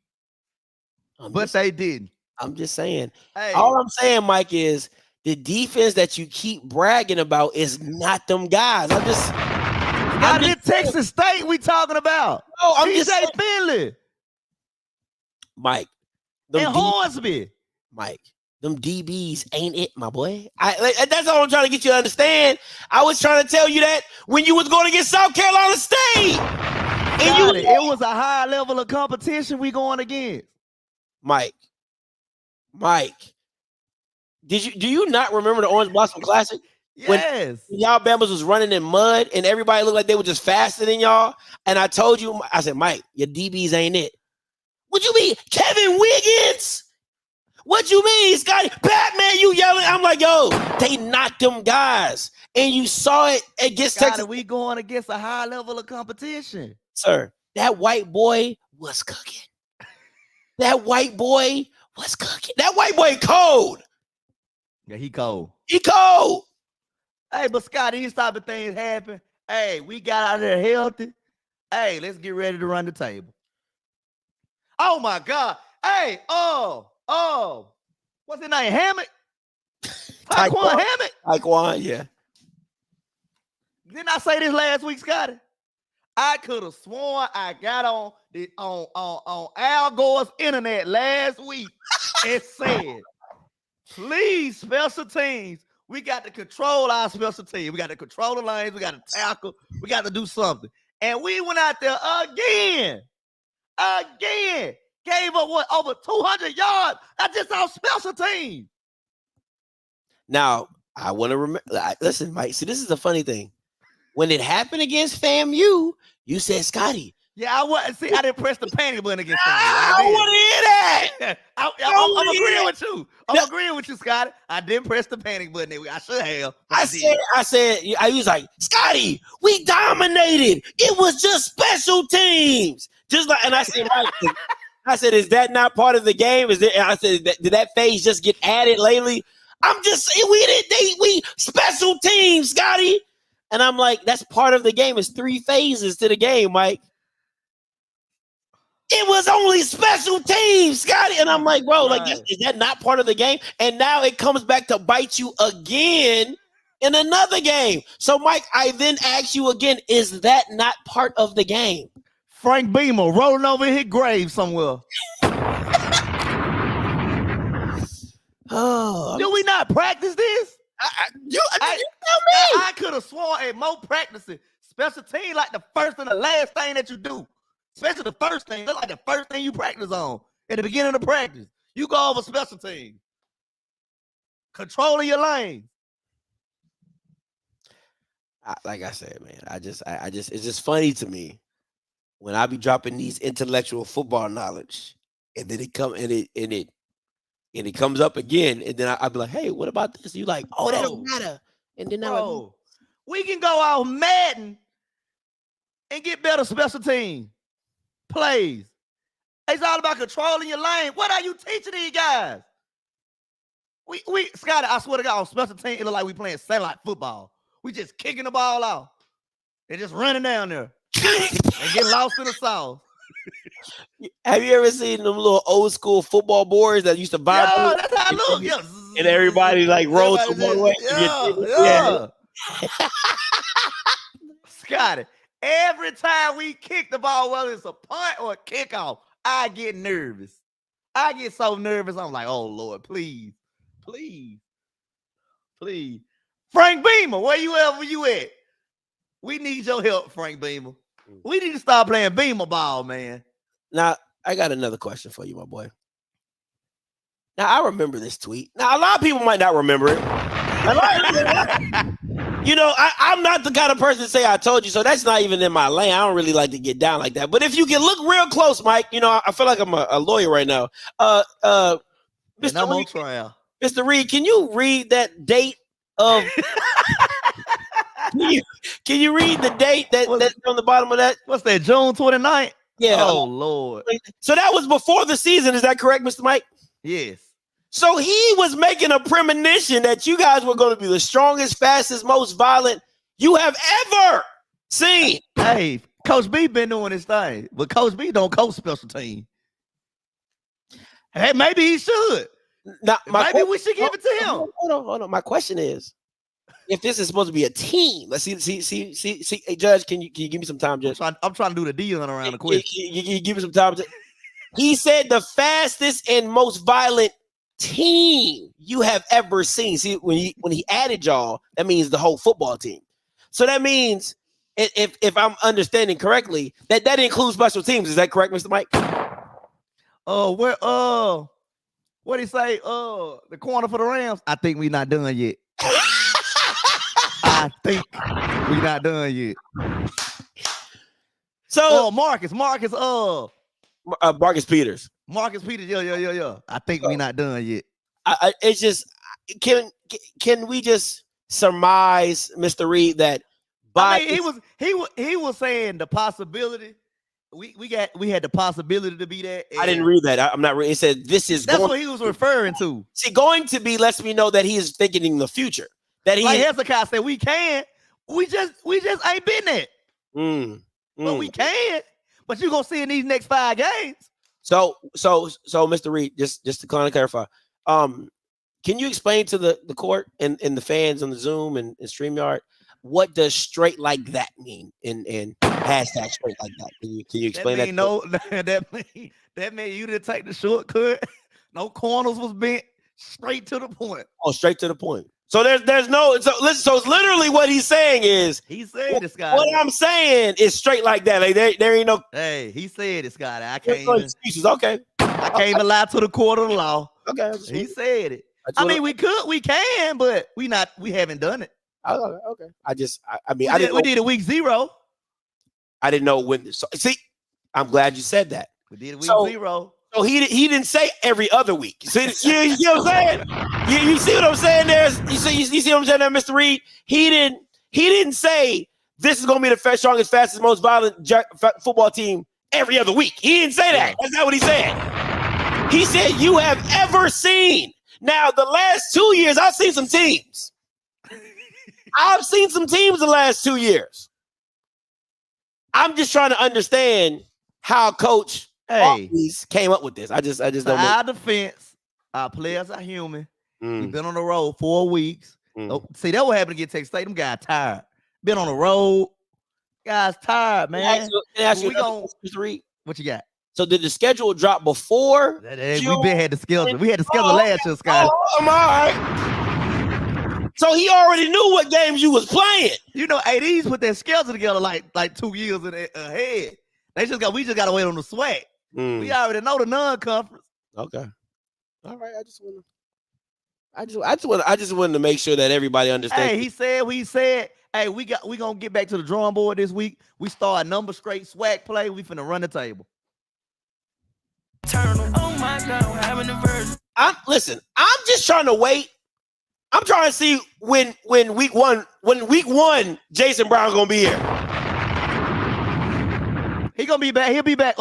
I'm just saying. Hey. All I'm saying, Mike, is the defense that you keep bragging about is not them guys. It's Texas State we talking about. No, I'm TJ just Finley. Mike. And Hornsby. Mike. Them DBs ain't it, my boy. That's all I'm trying to get you to understand. I was trying to tell you that when you was going against South Carolina State. And it was a high level of competition we going against. Mike, do you not remember the Orange Blossom Classic? Yes. When y'all Bambas was running in mud and everybody looked like they were just faster than y'all. And I told you, I said, Mike, your DBs ain't it. What you mean? Kevin Wiggins? What you mean, Scotty? Batman, you yelling. I'm like, yo, they knocked them guys. And you saw it against Scotty, Texas. We going against a high level of competition. Sir, that white boy was cooking. That white boy was cooking. That white boy cold. Yeah, he cold. He cold. Hey, but Scotty, these type of things happen. Hey, we got out there healthy. Hey, let's get ready to run the table. Oh my God. Hey, what's his name? Hammett? Taekwon Hammett? Taekwon, yeah. Didn't I say this last week, Scotty? I could have sworn I got on Al Gore's internet last week and said, please, special teams, we got to control our special team. We got to control the lanes. We got to tackle. We got to do something. And we went out there again. Gave up over 200 yards. That's just our special team. Now, I want to remember. Listen, Mike, see, this is the funny thing. When it happened against FAMU, you said, Scotty. Yeah, I didn't press the panic button against FAMU. I want to hear that. I'm agreeing with you. I'm agreeing with you, Scotty. I didn't press the panic button. I should have. I was like, Scotty, we dominated. It was just special teams. Just like, and I said, Mike, I said, is that not part of the game? I said, did that phase just get added lately? I'm just saying, we special teams, Scotty. And I'm like, that's part of the game. It's 3 phases to the game, Mike. It was only special teams, Scotty. And I'm like, bro, like, is that not part of the game? And now it comes back to bite you again in another game. So, Mike, I then ask you again, is that not part of the game? Frank Beamer rolling over in his grave somewhere. Do we not practice this? You tell me. I could have sworn at more practicing special team like the first and the last thing that you do. Especially the first thing. That's like the first thing you practice on at the beginning of the practice. You go over special team. Controlling your lane. Like I said, man, I just it's just funny to me when I be dropping these intellectual football knowledge, and then it comes up again, and then I be like, hey, what about this? You like, oh, that don't matter. And then we can go out Madden and get better special team plays. It's all about controlling your lane. What are you teaching these guys? We Scotty, I swear to God, on special team, it look like we playing satellite football. We just kicking the ball out and just running down there and get lost in the sauce. Have you ever seen them little old school football boards that used to vibrate? Yeah, that's how I look. Yeah. And everybody like rolls to one way. Yeah. Scotty, every time we kick the ball, whether it's a punt or a kickoff, I get nervous. I get so nervous. I'm like, oh, Lord, please. Frank Beamer, where you at? We need your help, Frank Beamer. We need to start playing Beamer ball, man. Now, I got another question for you, my boy. Now, I remember this tweet. Now, a lot of people might not remember it. You know, I'm not the kind of person to say I told you, so that's not even in my lane. I don't really like to get down like that. But if you can look real close, Mike, you know, I feel like I'm a lawyer right now. Mr. Reed, can you read that date of... Can you read the date that's on the bottom of that? What's that, June 29th? Yeah. Oh, Lord. So that was before the season. Is that correct, Mr. Mike? Yes. So he was making a premonition that you guys were going to be the strongest, fastest, most violent you have ever seen. Hey, Coach B been doing his thing, but Coach B don't coach special team. Hey, maybe he should. Now, maybe we should give it to him. Hold on. My question is, if this is supposed to be a team, let's see. Hey, Judge, can you give me some time, Judge? I'm trying to do the deal around the question. You give me some time. He said the fastest and most violent team you have ever seen. See, when he added y'all, that means the whole football team. So that means if I'm understanding correctly, that includes special teams. Is that correct, Mr. Mike? What do you say? The corner for the Rams. I think we're not done yet. I think we're not done yet. So Marcus Peters. Marcus Peters. Yeah. I think we're not done yet. It's just can we just surmise, Mr. Reed, that he was saying the possibility. We had the possibility to be that. I didn't read that. I'm not reading. It said this is. That's what he was referring to. See, going to be lets me know that he is thinking in the future. That he, like Hezekiah said, we can. We just ain't been there. But we can. But you're gonna see in these next 5 games. So, Mr. Reed, just to kind of clarify, can you explain to the court and the fans on the Zoom and StreamYard what does straight like that mean and hashtag straight like that? Can you explain that? That mean you didn't take the shortcut. No corners was bent. Straight to the point. Oh, straight to the point. So there's no so it's literally what he's saying is he said this guy. What I'm saying is straight like that. Like there ain't no. Hey, he said this guy. I can't no even excuses. Okay. I can't even lie to the court of the law. Okay. He said it. I mean, we can, but we haven't done it. Okay. I we did it week 0. I didn't know when. So, see, I'm glad you said that. We did it week 0. So he didn't say every other week. You see what I'm saying? You see what I'm saying there? You see what I'm saying there, Mr. Reed? He didn't say this is going to be the strongest, fastest, most violent football team every other week. He didn't say that. That's not what he said. He said you have ever seen. Now, the last 2 years, I've seen some teams. I've seen some teams the last 2 years. I'm just trying to understand how Coach came up with this. I just don't know. Our defense, our players are human. We've been on the road 4 weeks. See, that what happened to get Texas State. Them guys tired. Been on the road. Guys tired, man. What you got? So did the schedule drop before? We had the schedule. We had the schedule last year, Scott. Oh, my. So he already knew what games you was playing. You know, ADs put their schedule together like 2 years ahead. We just got to wait on the SWAC. We already know the non-conference. Okay. All right. I just wanted to make sure that everybody understands. Hey, he said, hey, we gonna get back to the drawing board this week. We start a number straight SWAC play. We finna run the table. Oh my God, I'm having a verse. I'm just trying to wait. I'm trying to see when week one, Jason Brown gonna be here. He gonna be back. He'll be back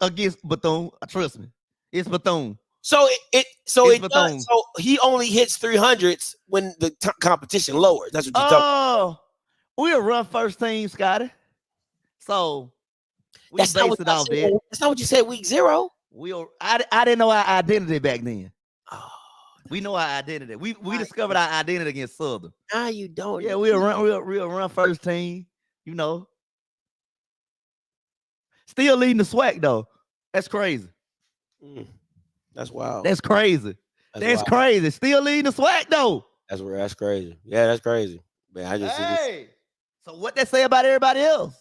against Bethune. Trust me, it's Bethune. So he only hits 300s when the competition lowers. That's what you're talking about. We'll run first team, Scotty. So we base it off there. That's not what you said week 0. I didn't know our identity back then. We know our identity. We discovered our identity against Southern. Nah, you don't. Yeah, we'll run first team. You know, still leading the SWAC though. That's crazy. That's wild. That's crazy. That's crazy. Still leading the SWAC though. That's crazy. Yeah, that's crazy. Man, so what they say about everybody else?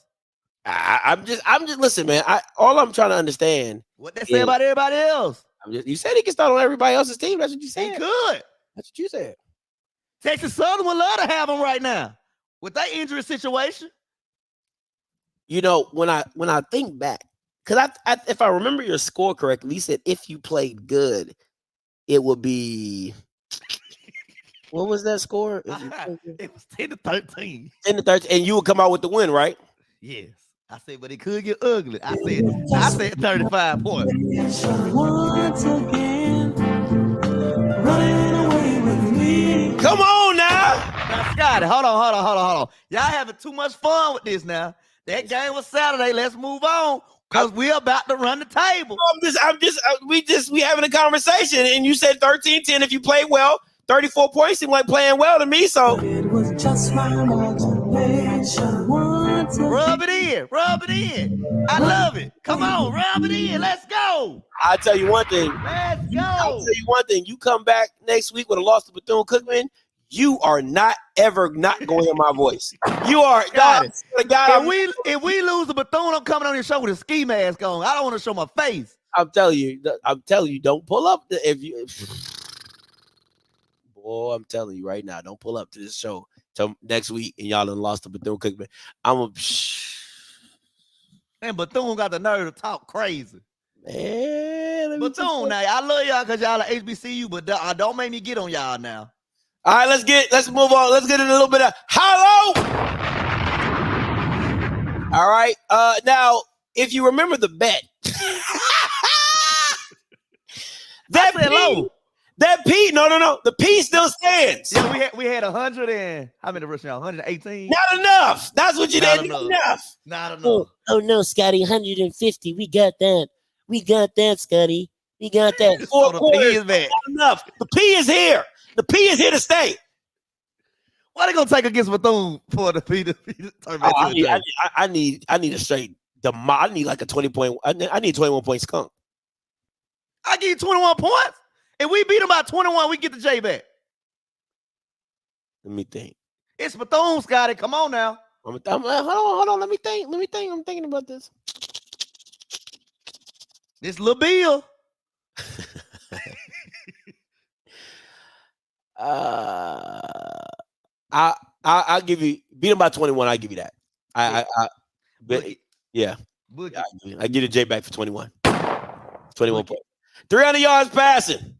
I'm just listen, man. All I'm trying to understand. What they say about everybody else? You said he can start on everybody else's team. That's what you said. He could. That's what you said. Texas Southern would love to have him right now with that injury situation. You know, when I think back, because if I remember your score correctly, you said if you played good, it would be. What was that score? It was 10-13. 10-13, and you would come out with the win, right? Yes. I said, but it could get ugly. I said 35 points. Once again, running away with me. Come on now. Now, Scotty, hold on. Y'all having too much fun with this now. That game was Saturday. Let's move on because we're about to run the table. We having a conversation, and you said 13-10 if you play well. 34 points seem like playing well to me. So it was just my imagination. Rub it in. Rub it in. I love it. Come on, rub it in. Let's go. I'll tell you one thing. Let's go. I'll tell you one thing. You come back next week with a loss to Bethune-Cookman, you are not ever not going to hear my voice. You are. Got it. God, If we lose the Bethune, I'm coming on your show with a ski mask on. I don't want to show my face. I'm telling you, don't pull up if you. Boy, I'm telling you right now, don't pull up to this show till next week and y'all done lost to Bethune-Cookman. Man, Bethune got the nerve to talk crazy. Man, Bethune, now I love y'all because y'all are HBCU, but don't make me get on y'all now. All right, let's move on. Let's get in a little bit of hello. All right. Now, if you remember the bet, that P, no. The P still stands. Yeah, we had 100 and how many rushing y'all? 118. Not enough. That's what you did. Not enough. Not enough. Oh no, Scotty, 150. We got that. We got that, Scotty. We got that. So the P is back. Not enough. The P is here. The P is here to stay. What are they gonna take against Bethune for the P to turn back to the I need a straight. I need like a 20-point. I need 21-point skunk. I give you 21 points. If we beat them by 21, we get the J back. Let me think. It's Bethune, Scotty. Come on now. Hold on. Let me think. I'm thinking about this. This little Bill. I'll give you beat them by 21. I'll give you that. Yeah. I get a J back for 21. 21 points. 300 yards passing.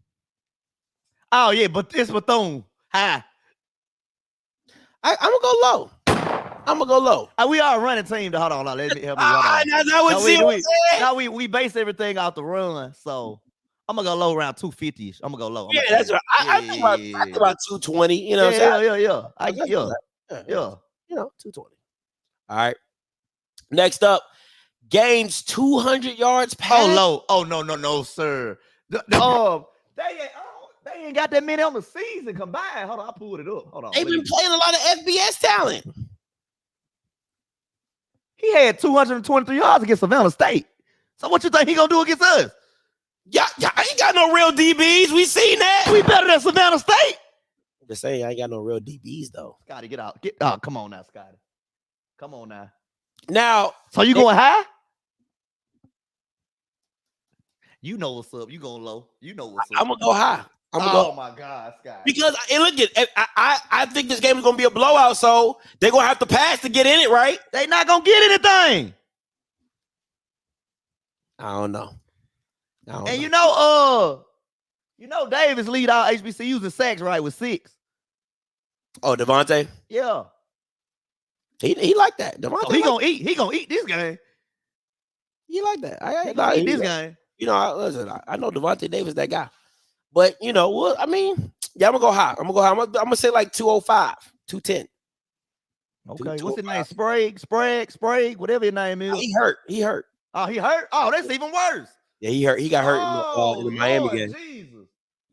Oh yeah, but it's Bethune. High. I'm gonna go low. We are a running team. Hold on. Let me help me. We base everything off the run. So I'm gonna go low around 250. I'm gonna go low. That's right. I think about 220. You know what I'm saying? Yeah. 220. All right. Next up, gains 200 yards pass. Oh, low. Oh, no, sir. They ain't got that many on the season combined. Hold on, I pulled it up. Hold on. They've been playing a lot of FBS talent. He had 223 yards against Savannah State. So what you think he gonna do against us? Yeah, I ain't got no real DBs. We seen that. We better than Savannah State. Just saying, I ain't got no real DBs though. Scotty, get out. Oh, come on now, Scotty. Come on now. Now, so you going high? You know what's up. You going low. You know what's up. I'm gonna go high. My God, Scotty. Because look at I think this game is gonna be a blowout, so they're gonna have to pass to get in it, right? They not gonna get anything. I don't know. You know Davis lead our HBCUs in sacks, right? With 6. Oh, Devontae? Yeah. He like that. Devontae. So he gonna eat this game. He like that. He gonna eat this game. You know, I know Devontae Davis, that guy. But you know, well, I mean, yeah, I'm gonna go high. I'm gonna say like 205, 210. Okay, what's his name? Sprague, whatever his name is. Oh, he hurt. Oh, he hurt? Oh, that's even worse. Yeah, he hurt. He got hurt in the Miami game. Jesus.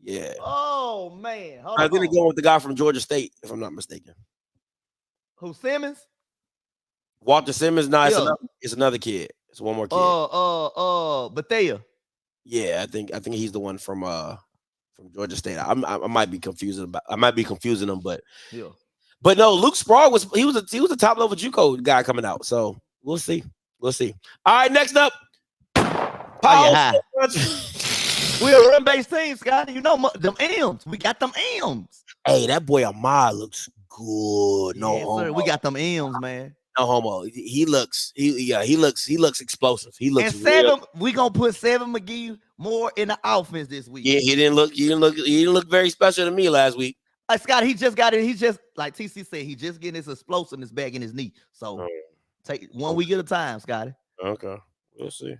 Yeah. Oh man. I think they're going with the guy from Georgia State, if I'm not mistaken. Who, Simmons? Walter Simmons? No, it's another kid. It's one more kid. Bethea. Yeah, I think he's the one from Georgia State. I might be confusing them, but yeah. But no, Luke Sprague was a top level JUCO guy coming out. So we'll see. All right, next up. We're a run-based team, Scotty. You know them M's. We got them M's. Hey, that boy Ahmad looks good. No homo. Sir, we got them M's, man. No homo. He looks explosive. He looks. And 7. We gonna put 7 McGee more in the offense this week. Yeah, he didn't look very special to me last week. Scott, he just got it. He just, like TC said, he just getting his explosiveness back in his knee. So take 1 week at a time, Scotty. Okay, we'll see.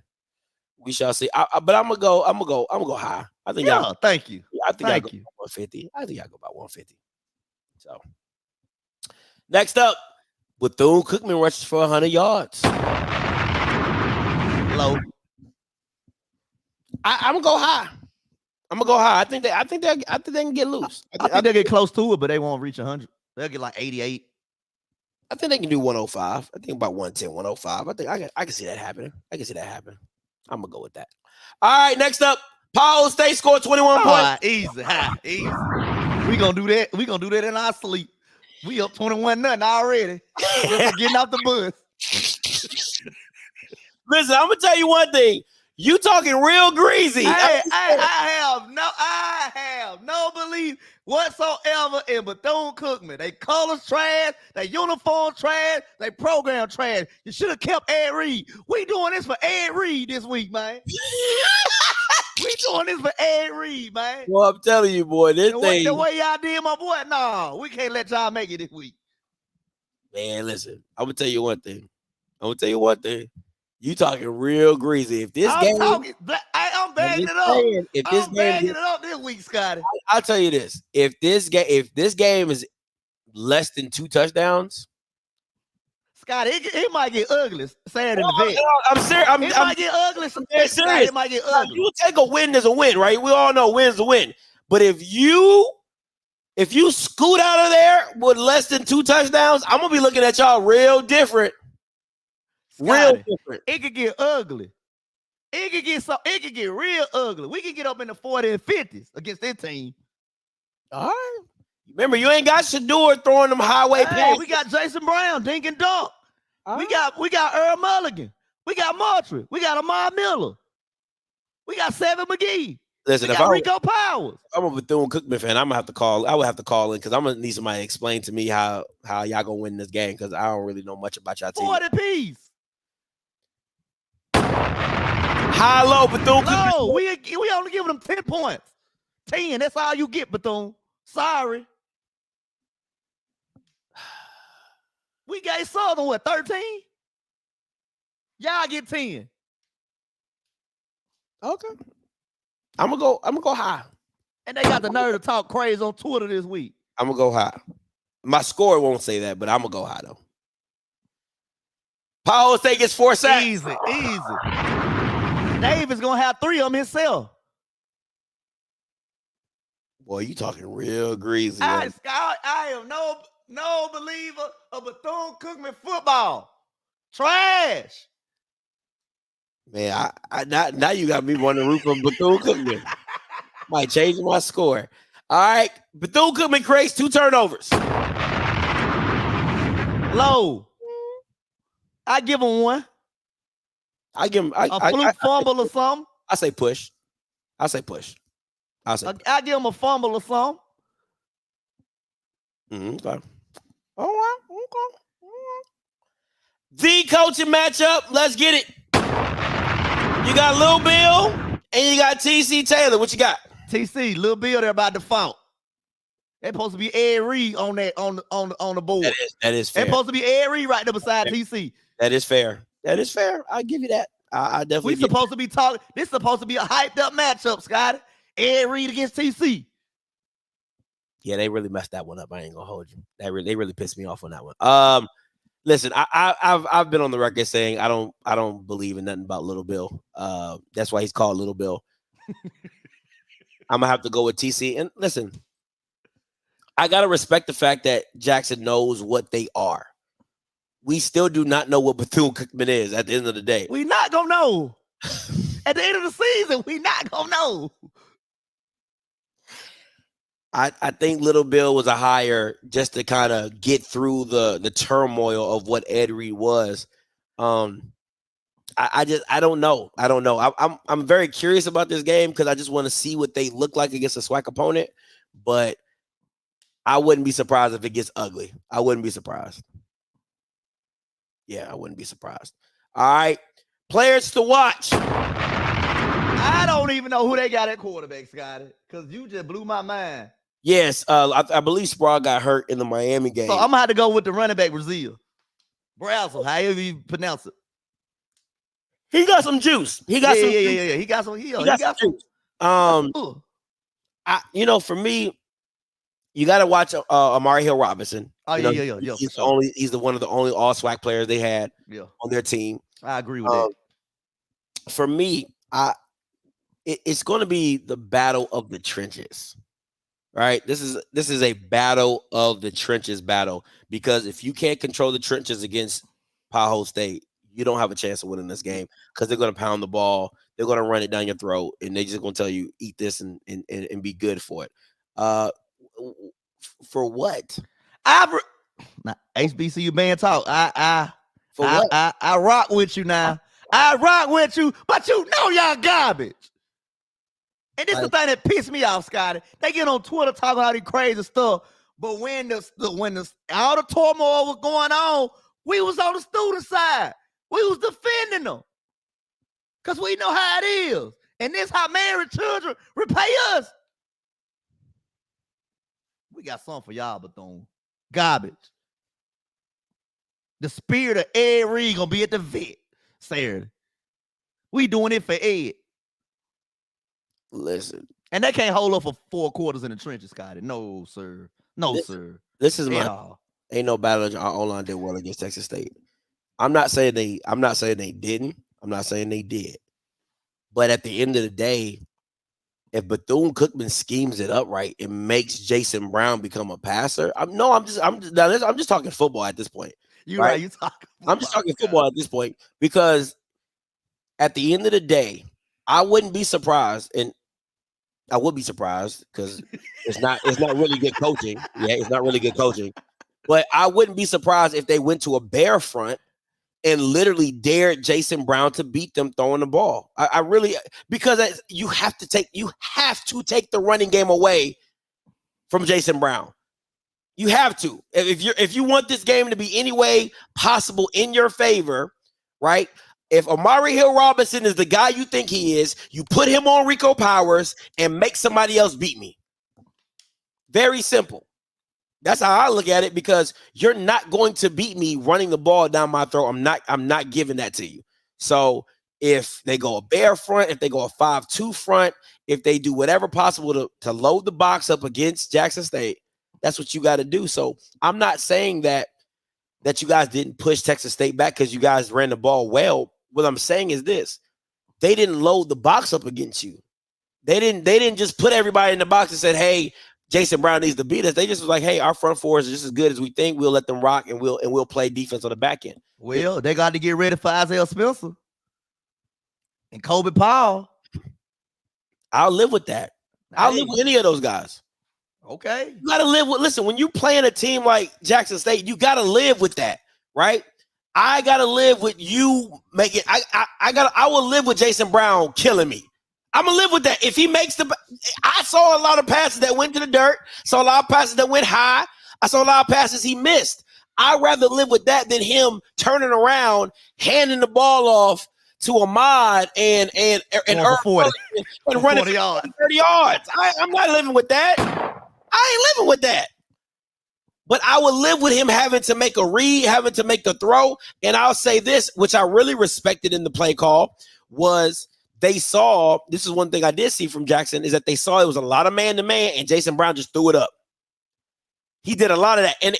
We shall see. But I'm gonna go high. I think. Yeah, thank you. I think I go 150. I think I go about 150. So next up, Bethune-Cookman rushes for 100 yards. Low. I'm gonna go high. I think they can get loose. I think they'll get close to it, but they won't reach 100. They'll get like 88. I think they can do 105. I think about 110, 105. I think I can see that happening. I can see that happen. I'm gonna go with that. All right, next up, Powell State scored 21 points. Easy. We gonna do that. We gonna do that in our sleep. We up 21-0 already. Just for getting off the bus. Listen, I'm gonna tell you one thing. You talking real greasy. Hey, I have no belief whatsoever in Bethune-Cookman. They colors trash, they uniform trash, they program trash. You should have kept Ed Reed. We doing this for Ed Reed this week, man. We doing this for Ed Reed, man. Well, I'm telling you, boy, this thing. The way y'all did my boy, no, we can't let y'all make it this week. Man, listen, I'm gonna tell you one thing. You talking real greasy. If this game, I'm bagging it up. I'm bagging it up this week, Scotty. I'll tell you this: if this game is less than 2 touchdowns, Scotty, it might get ugly. Saying in the vet. I'm serious. It might get ugly. Serious. It might get ugly. You take a win as a win, right? We all know win's a win. But if you scoot out of there with less than 2 touchdowns, I'm gonna be looking at y'all real different. Real different. It could get ugly. It could get real ugly. We could get up in the 40s and 50s against this team. All right. Remember, you ain't got Shador throwing them highway passes. We got Jason Brown, dink and dunk. We got Earl Mulligan. We got Martre. We got Amar Miller. We got Seven McGee. Listen, we got Rico Powers. I'm a Bethune-Cookman fan. I would have to call in because I'm gonna need somebody to explain to me how y'all gonna win this game because I don't really know much about y'all team. 40 piece. High low, Bethune-Cookman. No, we only giving them 10 points. 10. That's all you get, Bethune. Sorry. We gave Southern what, 13? Y'all get 10. Okay. I'm gonna go high. And they got the nerve to talk crazy on Twitter this week. I'm gonna go high. My score won't say that, but I'm gonna go high though. Powell State gets 4 sacks. Easy. Davis gonna have 3 of them himself. Boy, you talking real greasy. I am no believer of Bethune-Cookman football. Trash. Man, now you got me wanting to root for Bethune-Cookman. Might change my score. All right, Bethune-Cookman creates 2 turnovers. Low. I give him 1. I give him a fluke fumble or something. I say push. I give him a fumble or something. Okay. All right. The coaching matchup. Let's get it. You got Lil Bill and you got TC Taylor. What you got? TC, Lil Bill there by default. They're supposed to be Ed Reed on the board. That is fair. They're supposed to be Ed Reed right there beside TC. That is fair. I'll give you that. I definitely. We supposed to be talking. This is supposed to be a hyped up matchup, Scotty. Ed Reed against TC. Yeah, they really messed that one up. I ain't gonna hold you. They really pissed me off on that one. Listen, I've been on the record saying I don't believe in nothing about Little Bill. That's why he's called Little Bill. I'm gonna have to go with TC. And listen, I gotta respect the fact that Jackson knows what they are. We still do not know what Bethune-Cookman is at the end of the day. We not gonna know. At the end of the season, we not gonna know. I think Little Bill was a hire just to kind of get through the turmoil of what Ed Reed was. I don't know. I'm very curious about this game because I just want to see what they look like against a SWAC opponent. But I wouldn't be surprised if it gets ugly. I wouldn't be surprised. Yeah, I wouldn't be surprised. All right, players to watch. I don't even know who they got at quarterback, Scotty, because you just blew my mind. Yes, I believe Sproul got hurt in the Miami game. So I'm gonna have to go with the running back Brazil. Brazzle, however you pronounce it. He got some juice. He got some. Yeah. He got some. He got some juice. For me, you got to watch Amari Hill Robinson. Oh yeah. He's one of the only all SWAC players they had on their team. I agree with that. For me, it's going to be the battle of the trenches. right? This is a battle of the trenches battle, because if you can't control the trenches against Powell State, you don't have a chance of winning this game, because they're going to pound the ball, they're going to run it down your throat, and they're just going to tell you eat this and be good for it. For what? Now, HBCU man talk. I what? rock with you now. I rock with you, but you know y'all garbage. And this is the thing that pissed me off, Scotty. They get on Twitter talking all these crazy stuff, but when all the turmoil was going on, we was on the student side. We was defending them, because we know how it is. And this how married children repay us. We got something for y'all, Bethune. Garbage. The spirit of Ed Reed gonna be at the vet Saturday. We doing it for Ed. Listen. And they can't hold up for 4 quarters in the trenches, Scotty. No, sir. No, sir. This is ain't no battle our online did well against Texas State. I'm not saying they didn't. I'm not saying they did. But at the end of the day, if Bethune-Cookman schemes it up right, it makes Jason Brown become a passer. I'm just talking football at this point. Right? You talking? I'm just talking football at this point, because at the end of the day, I wouldn't be surprised, and I would be surprised because it's not really good coaching. Yeah, it's not really good coaching. But I wouldn't be surprised if they went to a bear front and literally dared Jason Brown to beat them throwing the ball. I really, because you have to take the running game away from Jason Brown. You have to. If you want this game to be any way possible in your favor, right? If Amari Hill-Robinson is the guy you think he is, you put him on Rico Powers and make somebody else beat me. Very simple. That's how I look at it, because you're not going to beat me running the ball down my throat. I'm not giving that to you. So if they go a bear front, if they go a 5-2 front, if they do whatever possible to load the box up against Jackson State, that's what you got to do. So I'm not saying that you guys didn't push Texas State back because you guys ran the ball well. What I'm saying is this: they didn't load the box up against you. They didn't just put everybody in the box and said, "Hey, Jason Brown needs to beat us." They just was like, "Hey, our front four is just as good as we think. We'll let them rock, and we'll play defense on the back end." Well, they got to get ready for Isaiah Spencer and Kobe Powell. I'll live with that. I'll live with any of those guys. Okay. You gotta live with. Listen, when you playing a team like Jackson State, you gotta live with that, right? I gotta live with you making. I will live with Jason Brown killing me. I'm gonna live with that. If he makes I saw a lot of passes that went to the dirt. Saw a lot of passes that went high. I saw a lot of passes he missed. I'd rather live with that than him turning around, handing the ball off to Ahmad and running 40 yards. 30 yards. I'm not living with that. I ain't living with that. But I would live with him having to make a read, having to make the throw. And I'll say this, which I really respected in the play call, was they saw, this is one thing I did see from Jackson, is that they saw it was a lot of man-to-man, and Jason Brown just threw it up. He did a lot of that. And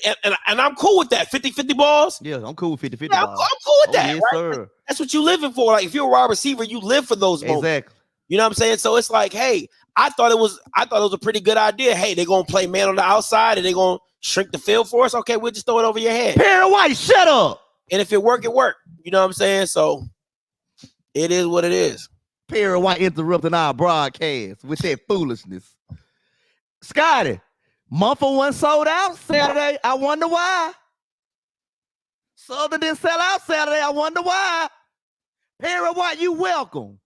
I'm cool with that. 50-50 balls. Yeah, I'm cool with 50-50 balls. I'm cool with that. Yes, right? Sir. That's what you living for. Like, if you're a wide receiver, you live for those moments. Exactly. You know what I'm saying? So it's like, hey, I thought it was a pretty good idea. Hey, they're gonna play man on the outside and they're gonna shrink the field for us. Okay, we'll just throw it over your head. Perry White, shut up. And if it work, it work. You know what I'm saying? So it is what it is. Perry White interrupting our broadcast with that foolishness. Scotty, Mumford one sold out Saturday. I wonder why. Southern didn't sell out Saturday. I wonder why. Perry White, you welcome.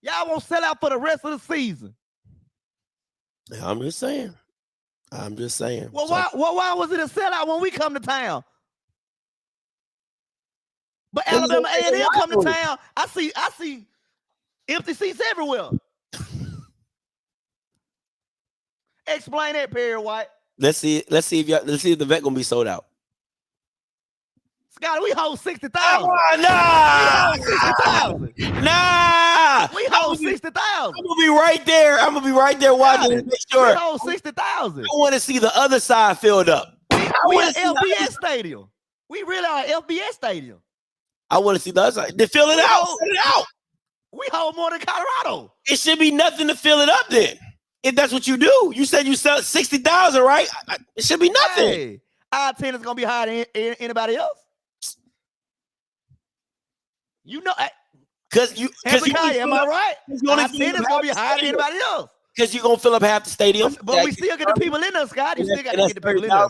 Y'all won't sell out for the rest of the season. I'm just saying. Well, why was it a sellout when we come to town? But Alabama A&M come to town. I see empty seats everywhere. Explain that, Perry White. Let's see if the vet gonna be sold out. Scotty, we hold 60,000. Nah. We hold 60,000. I'm gonna be right there. Watching to make sure. We hold 60,000. I want to see the other side filled up. We at LBS Stadium. We really are at LBS Stadium. I want to see the other side. They fill it out. Fill it out. We hold more than Colorado. It should be nothing to fill it up then. if that's what you do. You said you sell 60,000, right? It should be nothing. Hey, our attendance gonna be higher than anybody else. You know, Because you am I right? Our attendance attendance gonna be higher than anybody else. Because you're gonna fill up half the stadium. But we still get the people in there, Scott. You still got to get the people in there.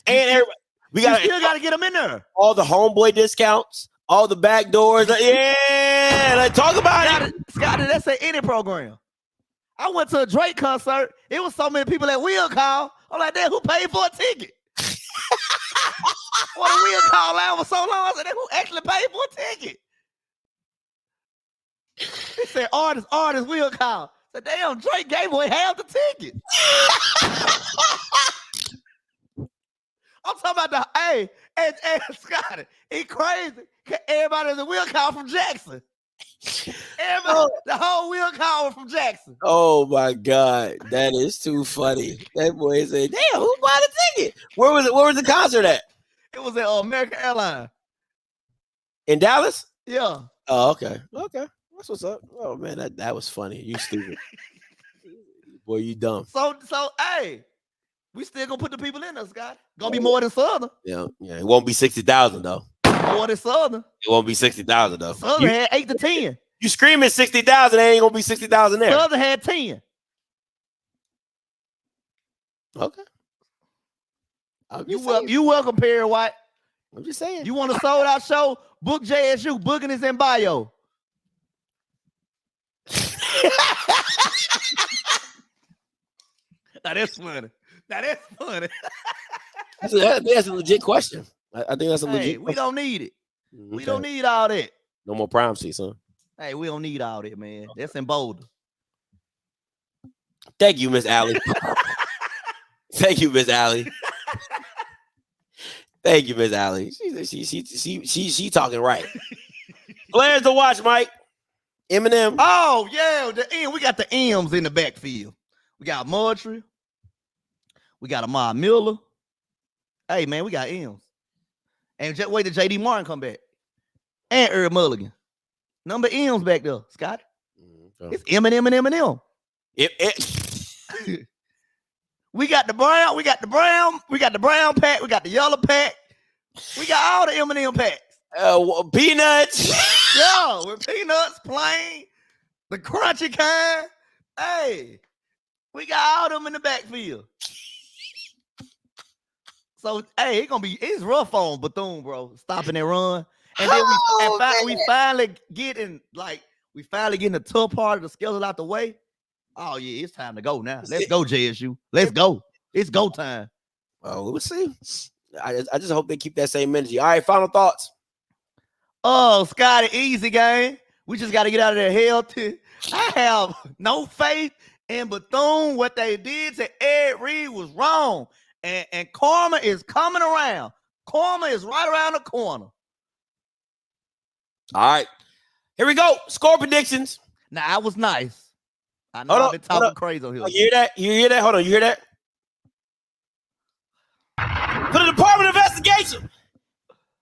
And everybody, we still got to get them in there. All the homeboy discounts, all the back doors. Yeah, let's talk about it. Scott, let's say any program. I went to a Drake concert. It was so many people that will call. I'm like, damn, who paid for a ticket? Well, the wheel call line was so long. I said, who actually paid for a ticket? He said, artist will call. I said, damn, Drake gave away half the ticket. I'm talking about hey, Scotty, it's crazy. Everybody is a wheel call from Jackson. Everybody, the whole wheel call was from Jackson. Oh my God, that is too funny. That boy said, damn, who bought a ticket? Where was it? Where was the concert at? It was at American Airlines. In Dallas? Yeah. Oh, okay. Okay. That's what's up. Oh man, that was funny. You stupid. Boy, you dumb. So hey, we still gonna put the people in there, Scott. Gonna be more than Southern. Yeah. It won't be 60,000 though. More than Southern. It won't be 60,000 though. Southern had 8 to 10. You screaming 60,000, ain't gonna be 60,000 there. Southern had 10. Okay. You welcome, Perry White. I'm just saying. You want a sold out show? Book JSU. Booking is in bio. Now that's funny. That's a legit question. I think that's a legit we question. don't need it. Okay. We don't need all that. No more prime seats, huh? Hey, we don't need all that, man. That's in Boulder. Thank you, Miss Allie. Thank you, Miss Allie. Thank you, Miss Allie. She talking right. Players to watch, Mike. Eminem. Oh yeah, we got the M's in the backfield. We got Moultrie. We got Ahmad Miller. Hey man, we got M's. And just wait till JD Martin come back. And Earl Mulligan. Number M's back there, Scott. Okay. It's Eminem and Eminem. We got the brown, we got the brown pack, we got the yellow pack, we got all the M&M packs. Peanuts. Yeah, with peanuts, plain, the crunchy kind. Hey, we got all them in the backfield. So hey, it's rough on Bethune, bro. Stopping that run. And then we finally getting the tough part of the schedule out the way. Oh yeah, it's time to go now. Let's go, JSU. Let's go. It's go time. Oh, we'll see. I just hope they keep that same energy. All right, final thoughts. Oh, Scotty, easy game. We just got to get out of there healthy. I have no faith in Bethune. What they did to Ed Reed was wrong. And karma is coming around. Karma is right around the corner. All right. Here we go. Score predictions. Now, I was nice. I know I've been talking crazy on here. Oh, you hear that? You hear that? Hold on. You hear that? For the Department of Investigation,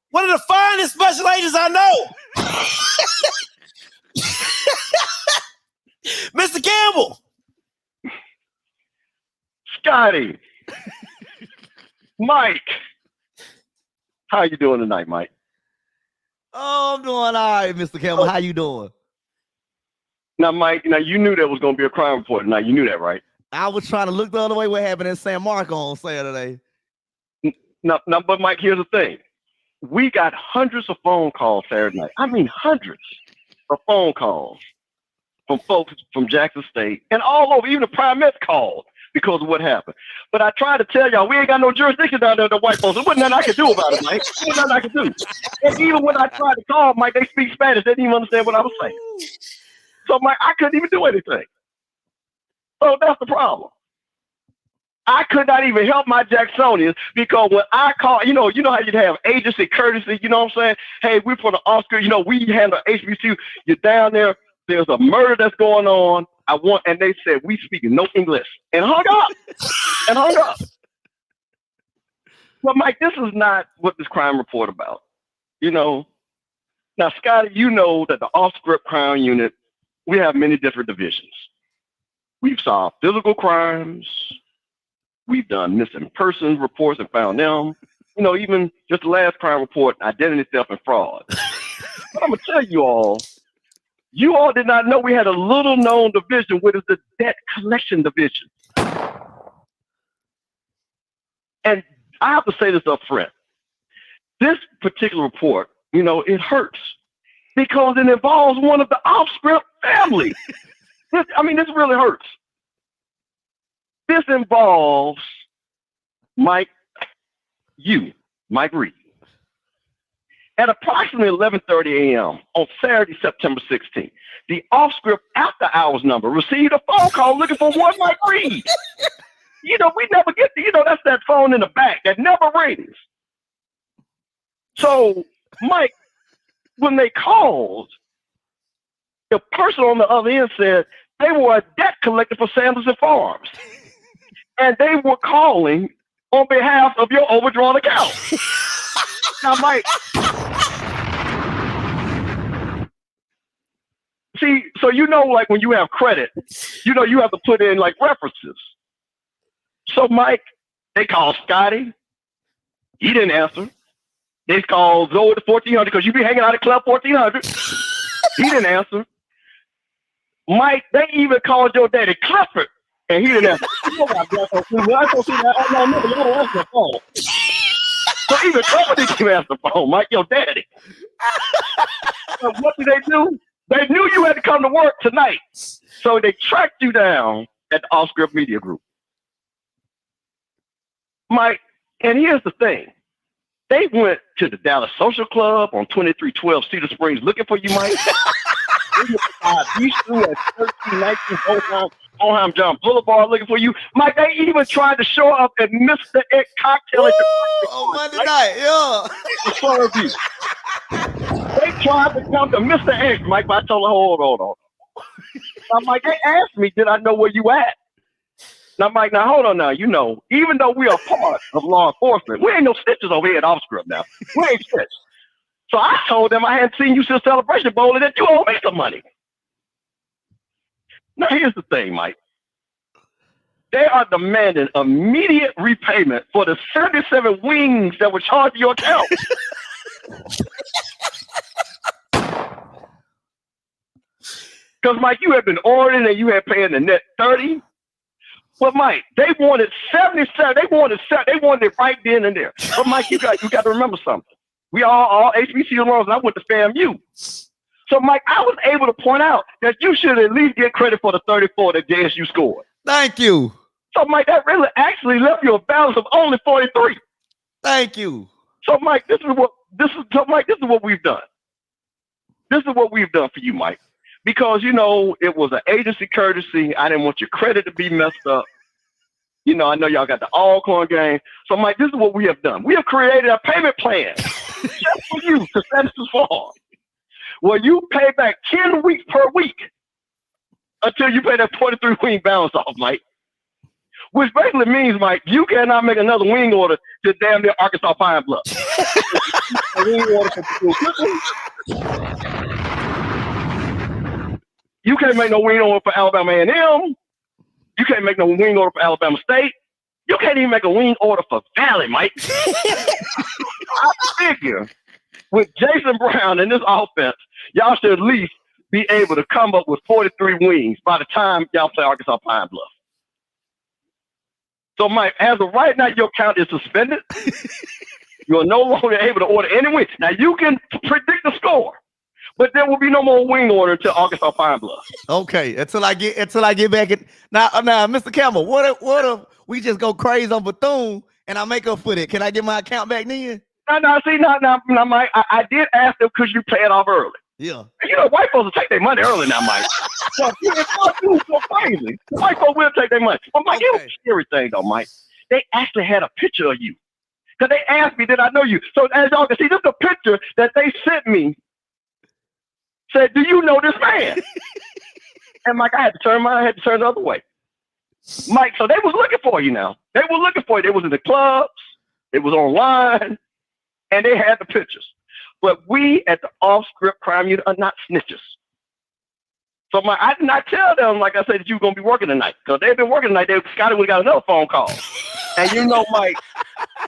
one of the finest special agents I know, Mr. Campbell. Scotty. Mike. How you doing tonight, Mike? Oh, I'm doing all right, Mr. Campbell. How you doing? Now, Mike, you knew there was going to be a crime report tonight. You knew that, right? I was trying to look the other way. What happened in San Marco on Saturday? No, but Mike, here's the thing. We got hundreds of phone calls Saturday night. I mean, hundreds of phone calls from folks from Jackson State and all over. Even the Prime Minister called because of what happened. But I tried to tell y'all, we ain't got no jurisdiction down there, the white folks. There wasn't nothing I could do about it, Mike. There wasn't nothing I could do. And even when I tried to call, Mike, they speak Spanish. They didn't even understand what I was saying. So, Mike, I couldn't even do anything. So that's the problem. I could not even help my Jacksonians because when I call, you know how you'd have agency courtesy, you know what I'm saying? Hey, we're for the Oscar, we handle HBCU. You're down there. There's a murder that's going on. And they said, we speak no English. And hung up. But Mike, this is not what this crime report about. Now, Scotty, you know that the off-script crime unit, we have many different divisions. We've solved physical crimes. We've done missing persons reports and found them. You know, even just the last crime report, identity theft and fraud. But I'm going to tell you all did not know we had a little known division, which is the debt collection division. And I have to say this up front. This particular report, you know, it hurts because it involves one of the off-script family. This really hurts. This involves Mike Reed. At approximately 11:30 a.m. on Saturday, September 16th, the off-script after-hours number received a phone call looking for one Mike Reed. You know, we never get that's that phone in the back that never rings. So, Mike, when they called, the person on the other end said they were a debt collector for Sanderson Farms. And they were calling on behalf of your overdrawn account. Now, Mike, see, so you know, like when you have credit, you know, you have to put in like references. So, Mike, they called Scotty. He didn't answer. They called Zoe to 1400 because you be hanging out at Club 1400. He didn't answer. Mike, they even called your daddy Clifford, and he didn't answer. So even Clifford didn't answer the phone, Mike, your daddy. So what did they do? They knew you had to come to work tonight. So they tracked you down at the Off-Script Media Group. Mike, and here's the thing. They went to the Dallas Social Club on 2312 Cedar Springs looking for you, Mike. They went to Beach Street at 1319 Oldham John Boulevard looking for you. Mike, they even tried to show up at Mr. X Cocktail at the on Monday night, yeah. To serve you. They tried to come to Mr. X, Mike, but I told her, hold on. I'm like, they asked me, did I know where you at? Now, Mike, hold on now. You know, even though we are part of law enforcement, we ain't no stitches over here at Off-Script now. We ain't stitches. So I told them I hadn't seen you since Celebration Bowl and that you owe me some money. Now, here's the thing, Mike. They are demanding immediate repayment for the 77 wings that were charged to your account. Because, Mike, you had been ordering and you had paying the net 30. Well, Mike, they wanted 77. They wanted it right then and there. But, Mike, you got to remember something. We are all HBCU loans, and I went to FAMU. So, Mike, I was able to point out that you should at least get credit for the 34 that JSU scored. Thank you. So, Mike, that really actually left you a balance of only 43. Thank you. So, Mike, this is what we've done. This is what we've done for you, Mike. Because, you know, it was an agency courtesy. I didn't want your credit to be messed up. You know, I know y'all got the All-Corn game. So, Mike, this is what we have done. We have created a payment plan just for you to Sanderson Farms. Well, you pay back 10 weeks per week until you pay that 43-wing balance off, Mike. Which basically means, Mike, you cannot make another wing order to damn near Arkansas Pine Bluff. A wing order for you can't make no wing order for Alabama A&M. You can't make no wing order for Alabama State. You can't even make a wing order for Valley, Mike. I figure with Jason Brown and this offense, y'all should at least be able to come up with 43 wings by the time y'all play Arkansas Pine Bluff. So, Mike, as of right now, your account is suspended. You are no longer able to order any wings. Now, you can predict the score, but there will be no more wing order until Arkansas Pine Bluff. Okay, until I get back in. Now, Mr. Campbell, what if we just go crazy on Bethune and I make up for it? Can I get my account back then? No, Mike. I did ask them because you pay it off early. Yeah. You know, white folks will take their money early now, Mike. So you so crazy. White folks will take their money. But Mike, it was a scary thing though, Mike. They actually had a picture of you. Because they asked me, did I know you? So as y'all can see, this is a picture that they sent me. Said, do you know this man? And Mike, I had to turn the other way. Mike, so they was looking for you now. They were looking for you. They was in the clubs. It was online. And they had the pictures. But we at the Off-Script Crime Unit are not snitches. So I did not tell them, like I said, that you were going to be working tonight. Because they've been working tonight. Scotty would have got another phone call. And you know, Mike,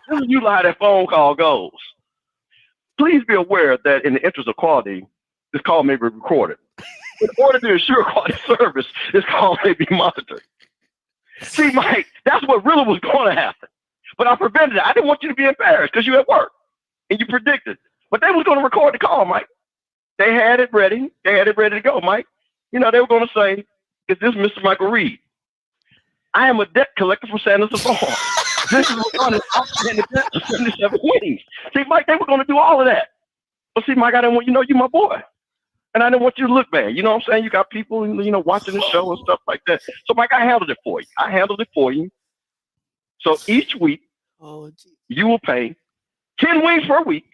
this is usually how that phone call goes. Please be aware that in the interest of quality, this call may be recorded. In order to ensure quality service, this call may be monitored. See, Mike, that's what really was going to happen. But I prevented it. I didn't want you to be embarrassed because you at work. And you predicted. But they was going to record the call, Mike. They had it ready. They had it ready to go, Mike. You know, they were going to say, is this Mr. Michael Reed? I am a debt collector from Sanderson Farm. This is on an outstanding debt of 77 winnings. See, Mike, they were going to do all of that. But see, Mike, I didn't want you to know you my boy. And I didn't want you to look bad. You know what I'm saying? You got people, you know, watching the show and stuff like that. So, Mike, I handled it for you. So each week, you will pay 10 wings per week.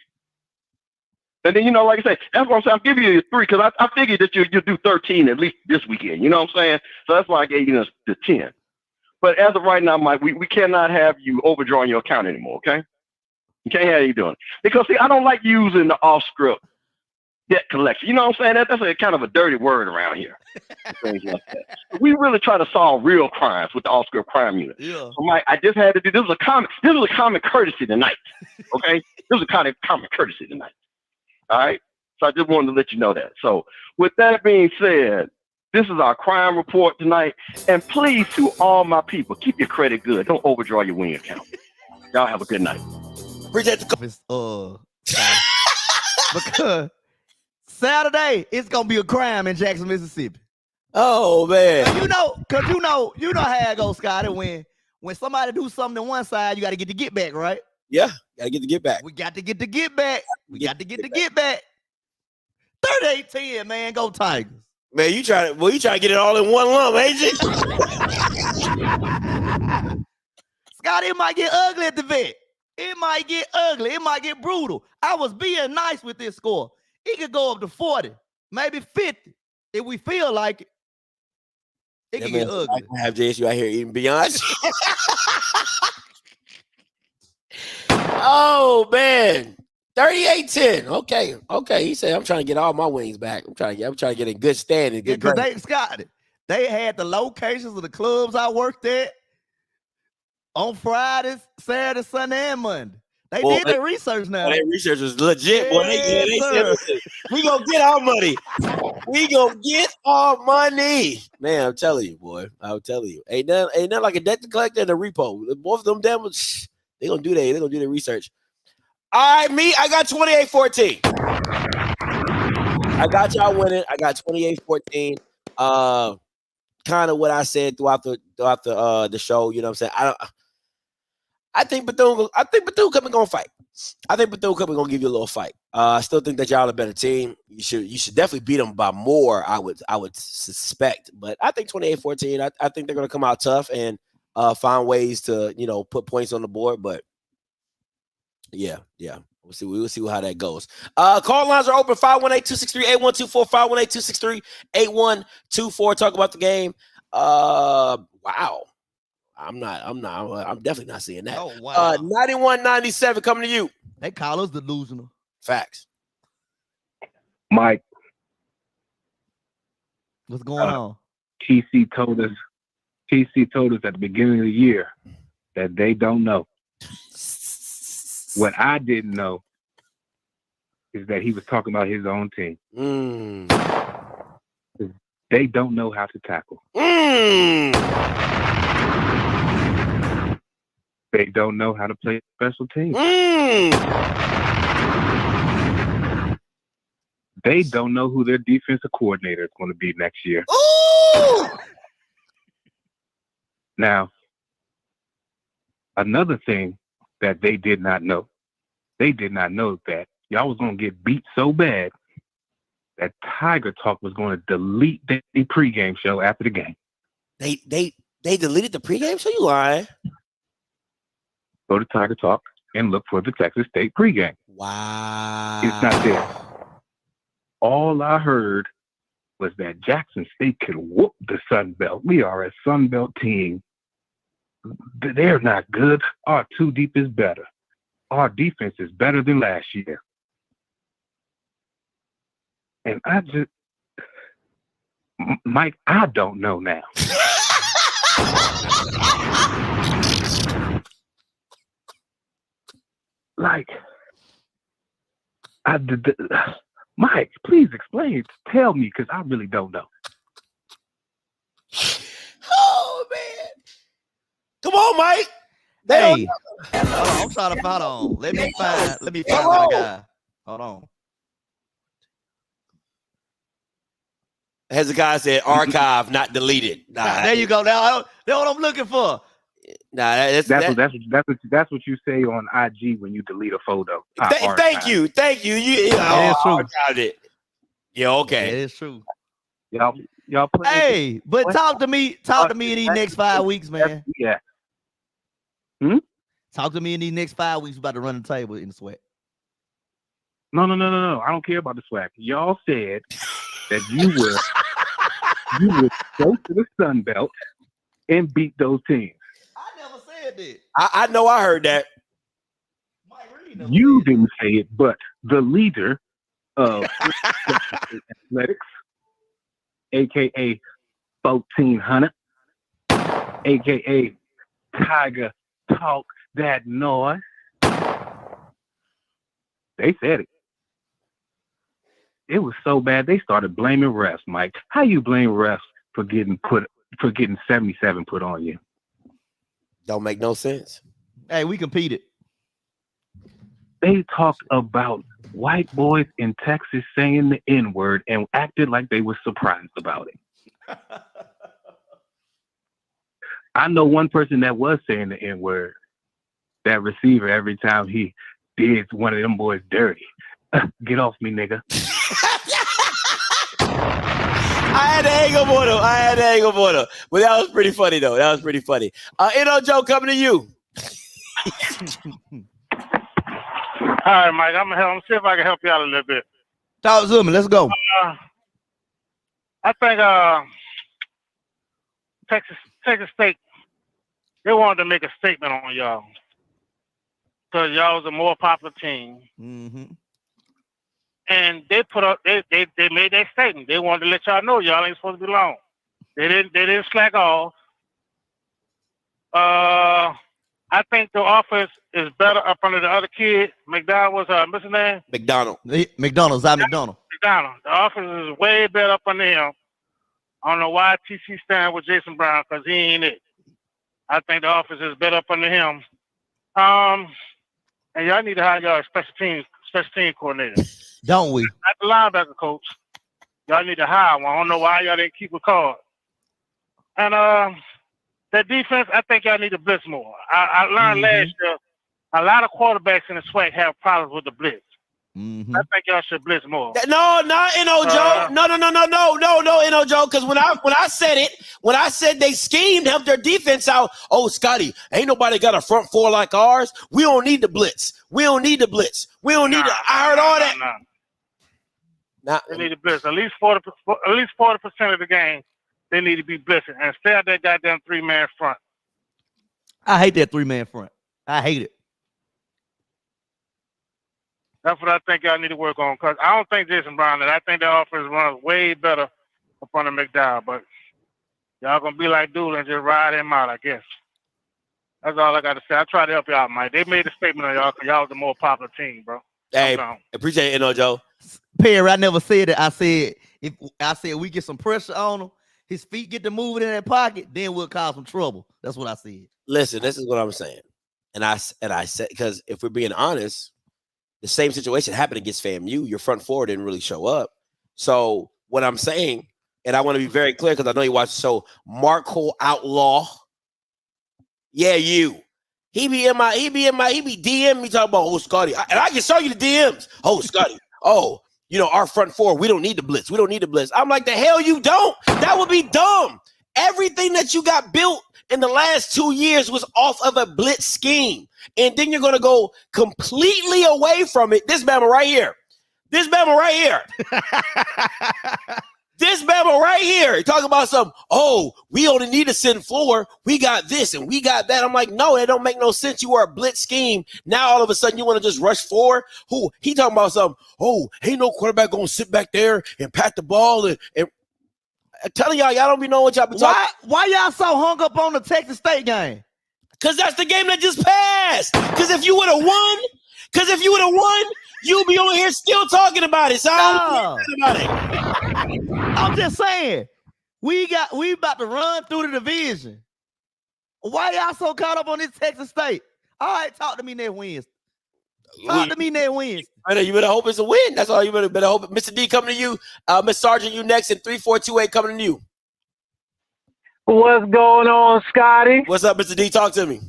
And then, you know, like I say, that's what I'm saying. I'm giving you 3 because I figured that you'll do 13 at least this weekend. You know what I'm saying? So that's why I gave you the 10. But as of right now, Mike, we cannot have you overdrawing your account anymore, okay? You can't have you doing it. Because, see, I don't like using the off-script debt collection. You know what I'm saying? That's a kind of a dirty word around here. Things like that. We really try to solve real crimes with the off-script crime unit. Yeah. So, Mike, I just had to do this was a common courtesy tonight. Okay? This was a kind of common courtesy tonight. All right. So I just wanted to let you know that. So with that being said, this is our crime report tonight. And please, to all my people, keep your credit good. Don't overdraw your wing account. Y'all have a good night. Appreciate the because Saturday it's gonna be a crime in Jackson, Mississippi. Oh man. And you know how it goes, Scotty. When somebody do something on one side, you got to get the get back, right? Yeah, gotta get the get back. We got to get the get back. We got to get the get back. 38-10, man. Go Tigers. Man, you try to get it all in one lump, ain't you? Scotty, it might get ugly at the vet. It might get ugly. It might get brutal. I was being nice with this score. It could go up to 40, maybe 50 if we feel like it. It can get ugly. I have JSU out here eating Beyonce. Oh man, 38-10. Okay. He said, "I'm trying to get all my wings back. I'm trying to get in good standing." Good because they had the locations of the clubs I worked at on Fridays, Saturday, Sunday, and Monday. They did their research now. Their research was legit. Boy, they said, "We gonna get our money. We gonna get our money." Man, I'm telling you, boy. I'm telling you, ain't nothing like a debt collector and a repo. Both of them devils. They're gonna do their research. All right, I got 28-14. I got y'all winning. I got 28-14. Kind of what I said throughout the show. You know what I'm saying? I think Bethune coming gonna fight. I think Bethune coming gonna give you a little fight. I still think that y'all a better team. You should definitely beat them by more. I would suspect, but I think 28-14. I think they're gonna come out tough and find ways to put points on the board. But yeah, we'll see how that goes. Call lines are open: 518-263-8124, 518-263-8124. Talk about the game. Wow. I'm definitely not seeing that. Oh, wow. 91-97 coming to you. They call us delusional. Facts. Mike. What's going on? TC told us at the beginning of the year that they don't know. What I didn't know is that he was talking about his own team. They don't know how to tackle. They don't know how to play special teams. They don't know who their defensive coordinator is going to be next year. Ooh! Now, another thing that they did not know that y'all was going to get beat so bad that Tiger Talk was going to delete the pregame show after the game. They deleted the pregame show? You lying? Go to Tiger Talk and look for the Texas State pregame. Wow. It's not there. All I heard was that Jackson State could whoop the Sun Belt. We are a Sun Belt team. They're not good. Our two deep is better. Our defense is better than last year. And Mike, I don't know now. Like, Mike, please explain. Tell me, because I really don't know. Oh man, come on, Mike. Hey, hold on, I'm trying to find on. Let me find what I got. Hold on. Hezekiah said archive, not deleted. Nah, there you go. Now that's what I'm looking for. Nah, that's what you say on IG when you delete a photo. Thank you. It's true. Archived it. Yeah, okay. It is true. Y'all play. Hey, but talk to me in these next 5 weeks, man. Yeah. Talk to me in these next 5 weeks about to run the table in the sweat. No. I don't care about the swag. Y'all said that you would go to the Sun Belt and beat those teams. I never said that. I know I heard that. You didn't say it, but the leader of athletics, aka 1400, aka Tiger Talk That Noise. They said it. It was so bad they started blaming refs, Mike. How you blame refs for getting 77 put on you? Don't make no sense. Hey, we competed. They talked about white boys in Texas saying the N-word and acted like they were surprised about it. I know one person that was saying the N-word. That receiver, every time he did one of them boys dirty. Get off me, nigga. I had to hang up on him. But that was pretty funny, though. That was pretty funny. Joe, coming to you. All right, Mike. I'm gonna see if I can help you out a little bit. Talk to me. Let's go. I think Texas State, they wanted to make a statement on y'all because y'all was a more popular team. Mm-hmm. And they they made that statement. They wanted to let y'all know y'all ain't supposed to be long. They didn't slack off. I think the offense is better up under the other kid. McDonald was what's his name? McDonald. McDonald. McDonald. The offense is way better up under him. I don't know why TC stand with Jason Brown because he ain't it. I think the offense is better up under him. And y'all need to hire y'all special team coordinator. Don't we? Not the linebacker coach. Y'all need to hire one. I don't know why y'all didn't keep a card. And that defense, I think y'all need to blitz more. I learned last year a lot of quarterbacks in the SWAC have problems with the blitz. Mm-hmm. I think y'all should blitz more. No, not Joe. No, Joe. Because when I said they schemed, helped their defense out. Oh, Scotty, ain't nobody got a front four like ours. We don't need the blitz. We don't need to. I heard all that. Nah. They need to blitz at least 40% of the game. They need to be blitzing and stay out that goddamn 3-man front. I hate that 3-man front. I hate it. That's what I think y'all need to work on because I don't think Jason Brown did. I think the offense runs way better up on the McDowell, but y'all gonna be like Dooley and just ride him out, I guess. That's all I got to say. I tried to help y'all, Mike. They made a statement on y'all because y'all was the more popular team, bro. Hey, appreciate it, Joe. Perry, I never said it. I said we get some pressure on him, his feet get to moving in that pocket, then we'll cause some trouble. That's what I said. Listen, this is what I'm saying. And I said, because if we're being honest, the same situation happened against FAMU. Your front four didn't really show up. So what I'm saying, and I want to be very clear because I know you watch the show, Marco Outlaw. Yeah, you. He be DM me talking about, oh, Scotty. And I can show you the DMs. Oh, Scotty. Oh, our front four, we don't need the blitz. I'm like, the hell you don't? That would be dumb. Everything that you got built in the last 2 years was off of a blitz scheme. And then you're going to go completely away from it. This Bama right here. This Bama right here. Talking about some, oh, we only need to send floor. We got this and we got that. I'm like, no, it don't make no sense. You are a blitz scheme. Now all of a sudden you want to just rush forward. Who? He talking about some, oh, ain't no quarterback going to sit back there and pat the ball. And I'm telling y'all don't be knowing what y'all be talking. Why y'all so hung up on the Texas State game? Because that's the game that just passed. Because if you would have won, you'd be on here still talking about it. So No. about it. I'm just saying, we about to run through the division. Why y'all so caught up on this Texas State? All right, talk to me next Wednesday. You better hope it's a win. That's all you better hope. Mr. D coming to you. Miss Sergeant, you next, and 3428 coming to you. What's going on, Scotty? What's up, Mr. D? Talk to me.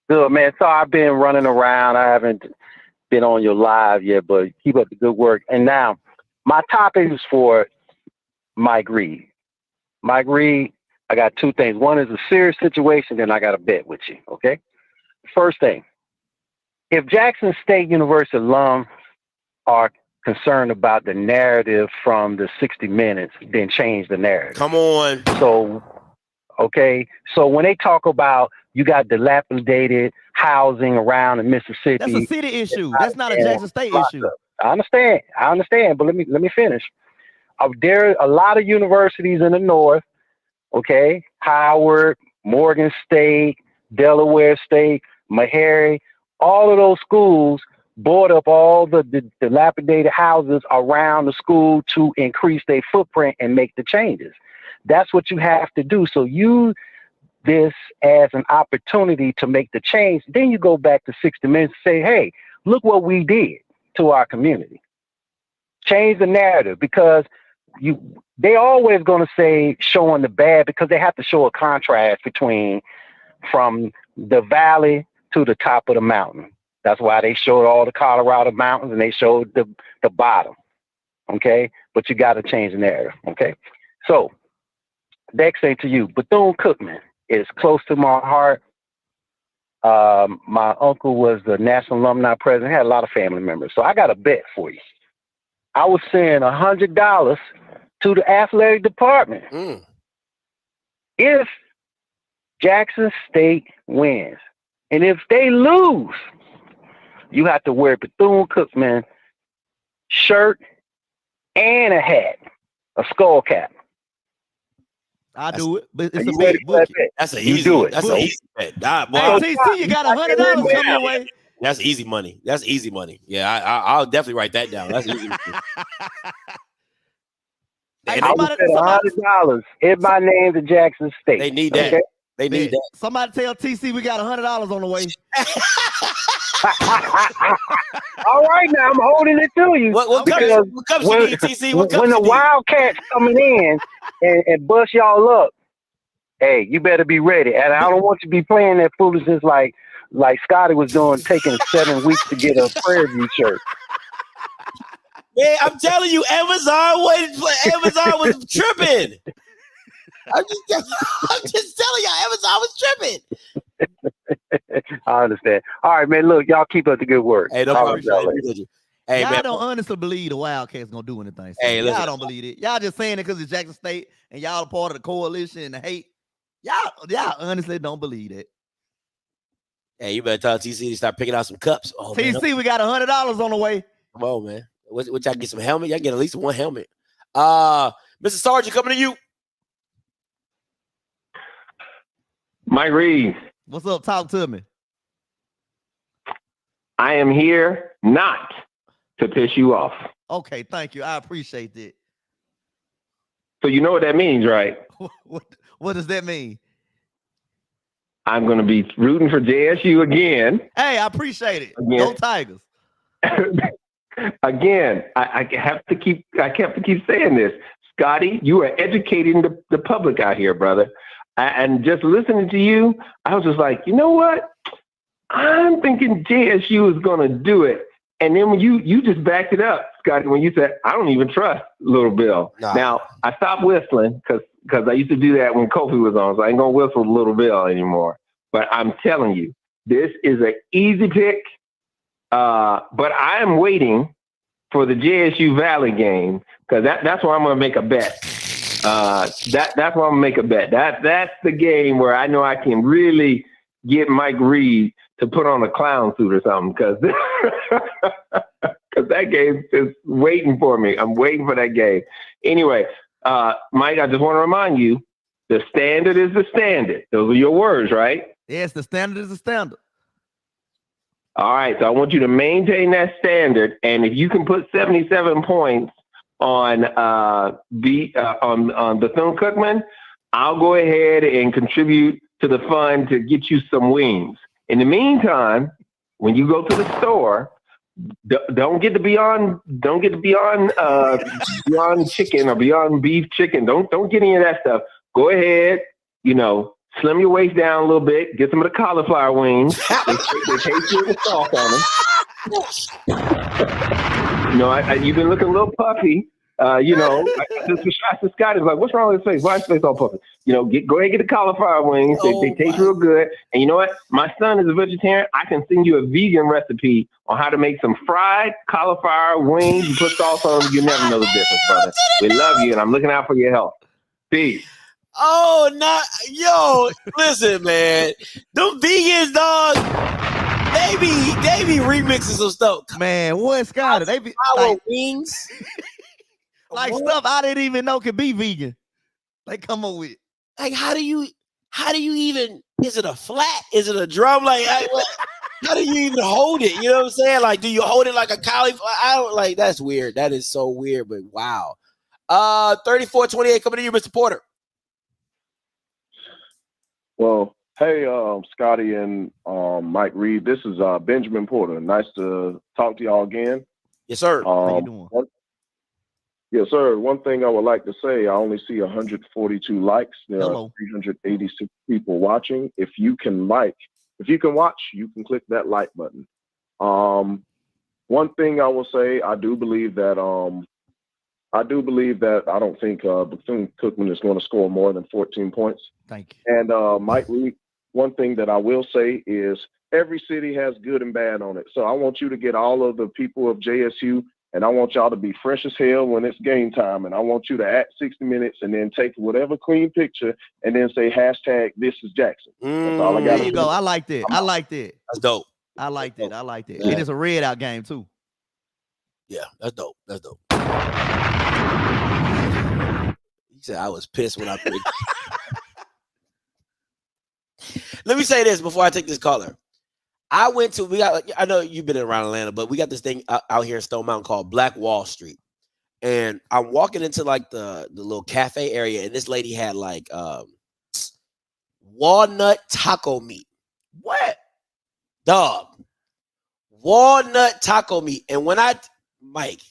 Good, man. So I've been running around. I haven't been on your live yet, but keep up the good work. And now my topic is for Mike Reed. Mike Reed, I got two things. One is a serious situation, then I got a bet with you, okay? First thing, if Jackson State University alums are concerned about the narrative from the 60 Minutes, then change the narrative. Come on. So, okay, so when they talk about you got dilapidated housing around in Mississippi, that's a city issue. That's not a Jackson State issue. I understand, but let me finish. There are a lot of universities in the north, okay, Howard, Morgan State, Delaware State, Meharry, all of those schools board up all the dilapidated houses around the school to increase their footprint and make the changes. That's what you have to do. So use this as an opportunity to make the change. Then you go back to 60 Minutes and say, hey, look what we did to our community. Change the narrative, because they always going to say showing the bad, because they have to show a contrast between from the valley to the top of the mountain. That's why they showed all the Colorado mountains and they showed the bottom. Okay. But you got to change the narrative. Okay. So next thing to you, Bethune-Cookman is close to my heart. My uncle was the National Alumni President, had a lot of family members. So I got a bet for you. I was sending $100 to the athletic department. If Jackson State wins, and if they lose, you have to wear Bethune-Cookman shirt and a hat, a skull cap. I do it, but it's You a big book. That's an You easy. do it. That's an easy bet. Hey, TC, you got $100 coming your way. That's easy money. That's easy money. Yeah, I'll definitely write that down. That's easy money. Hey, I would spend $100 in my name to Jackson State. They need that. Okay? They need that. Somebody tell TC we got $100 on the way. All right, now I'm holding it to you. What cups you need, TC? What cups when you the need? Wildcats coming in and bust y'all up, hey, you better be ready. And I don't want you to be playing that foolishness like Scotty was doing, taking 7 weeks to get a Prairie View shirt. Man, I'm telling you, Amazon was tripping. I'm just telling y'all, Amazon was tripping. I understand. All right, man. Look, y'all keep up the good work. Hey, no problem. Hey, y'all man. don't honestly believe the Wildcats gonna do anything. So Hey, y'all listen. don't believe it. Y'all just saying it because it's Jackson State and y'all are part of the coalition and the hate. Y'all honestly don't believe it. Hey, you better tell TC to start picking out some cups. Oh, TC, man. we got $100 on the way. Come on, man. What y'all get some helmet? Y'all get at least one helmet. Mr. Sergeant, coming to you. Mike Reed, What's up? Talk to me. I am here not to piss you off. Okay, thank you. I appreciate that. So you know what that means, right? What does that mean? I'm going to be rooting for JSU again. Hey, I appreciate it. Again. Go Tigers. Again, I have to keep saying this. Scotty, you are educating the public out here, brother. And just listening to you, I was just like, you know what? I'm thinking JSU is going to do it. And then when you just backed it up, Scotty, when you said, I don't even trust Little Bill. Nah. Now, I stopped whistling because I used to do that when Kofi was on, so I ain't going to whistle Little Bill anymore. But I'm telling you, this is an easy pick. But I am waiting for the JSU Valley game because that's where I'm going to make a bet. That's where I'm going to make a bet. That's the game where I know I can really get Mike Reed to put on a clown suit or something because that game is waiting for me. I'm waiting for that game. Anyway, Mike, I just want to remind you, the standard is the standard. Those are your words, right? Yes, the standard is the standard. All right, so I want you to maintain that standard, and if you can put 77 points on Bethune-Cookman, I'll go ahead and contribute to the fund to get you some wings. In the meantime, when you go to the store, don't get to beyond chicken or beyond beef chicken. Don't get any of that stuff. Go ahead, slim your waist down a little bit. Get some of the cauliflower wings. They taste good with sauce on them. You've been looking a little puffy. I said, Scott is like, what's wrong with his face? Why is his face all puffy? Go ahead and get the cauliflower wings. They taste real good. And you know what? My son is a vegetarian. I can send you a vegan recipe on how to make some fried cauliflower wings. You put sauce on them, you never know the difference, brother. We love you, and I'm looking out for your health. Peace. Listen, man. Them vegans, dog, they be remixing some stuff. Man, what, Scott? They be wings. Like stuff I didn't even know could be vegan. They come up with. Like, how do you even, is it a flat? Is it a drum? Like, how do you even hold it? You know what I'm saying? Like, do you hold it like a cauliflower? That's weird. That is so weird, but wow. 3428 coming to you, Mr. Porter. Well, hey, Scotty and Mike Reed. This is Benjamin Porter. Nice to talk to y'all again. Yes, sir. How you doing? Yes, sir. One thing I would like to say, I only see 142 likes. There are 386 people watching. If you can watch, you can click that like button. One thing I will say, I do believe that I don't think Bethune-Cookman is going to score more than 14 points. Thank you. And Mike Reed, one thing that I will say is every city has good and bad on it. So I want you to get all of the people of JSU, and I want y'all to be fresh as hell when it's game time. And I want you to act 60 minutes and then take whatever clean picture and then say hashtag this is Jackson. That's all I got. There you go. I like that. That's dope. I like that. It is a red out game too. Yeah, that's dope. He said I was pissed when I picked. Let me say this before I take this caller. I know you've been around Atlanta, but we got this thing out here in Stone Mountain called Black Wall Street. And I'm walking into like the little cafe area, and this lady had like walnut taco meat. What? Dog. Walnut taco meat. And Mike,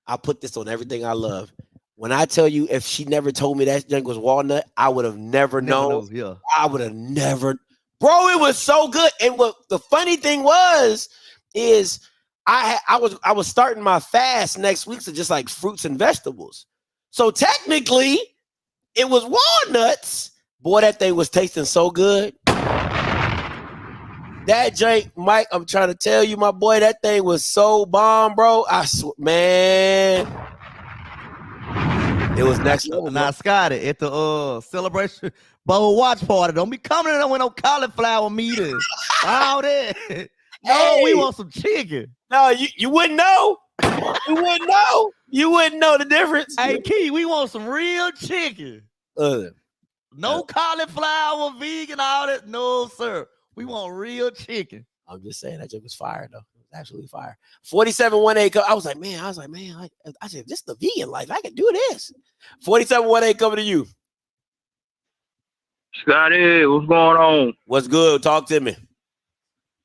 I put this on everything I love. When I tell you, if she never told me that drink was walnut, I would have never known. Yeah. I would have never. Bro, it was so good. And what the funny thing is I was starting my fast next week, so just like fruits and vegetables. So technically, it was walnuts. Boy, that thing was tasting so good. That drink, Mike, I'm trying to tell you, my boy, that thing was so bomb, bro. I swear, man. It was next level. Now, Scotty, at the Celebration Bowl watch party, don't be coming in with no cauliflower meat and all that. No, we want some chicken. No, you wouldn't know. You wouldn't know. You wouldn't know the difference. Hey, Key, we want some real chicken. No cauliflower, vegan, all that. No, sir. We want real chicken. I'm just saying that joke was fire, though. It was absolutely fire. 4718. I was like, man. I said, this is the vegan life. I can do this. 4718 coming to you. Scotty, what's going on? What's good? Talk to me.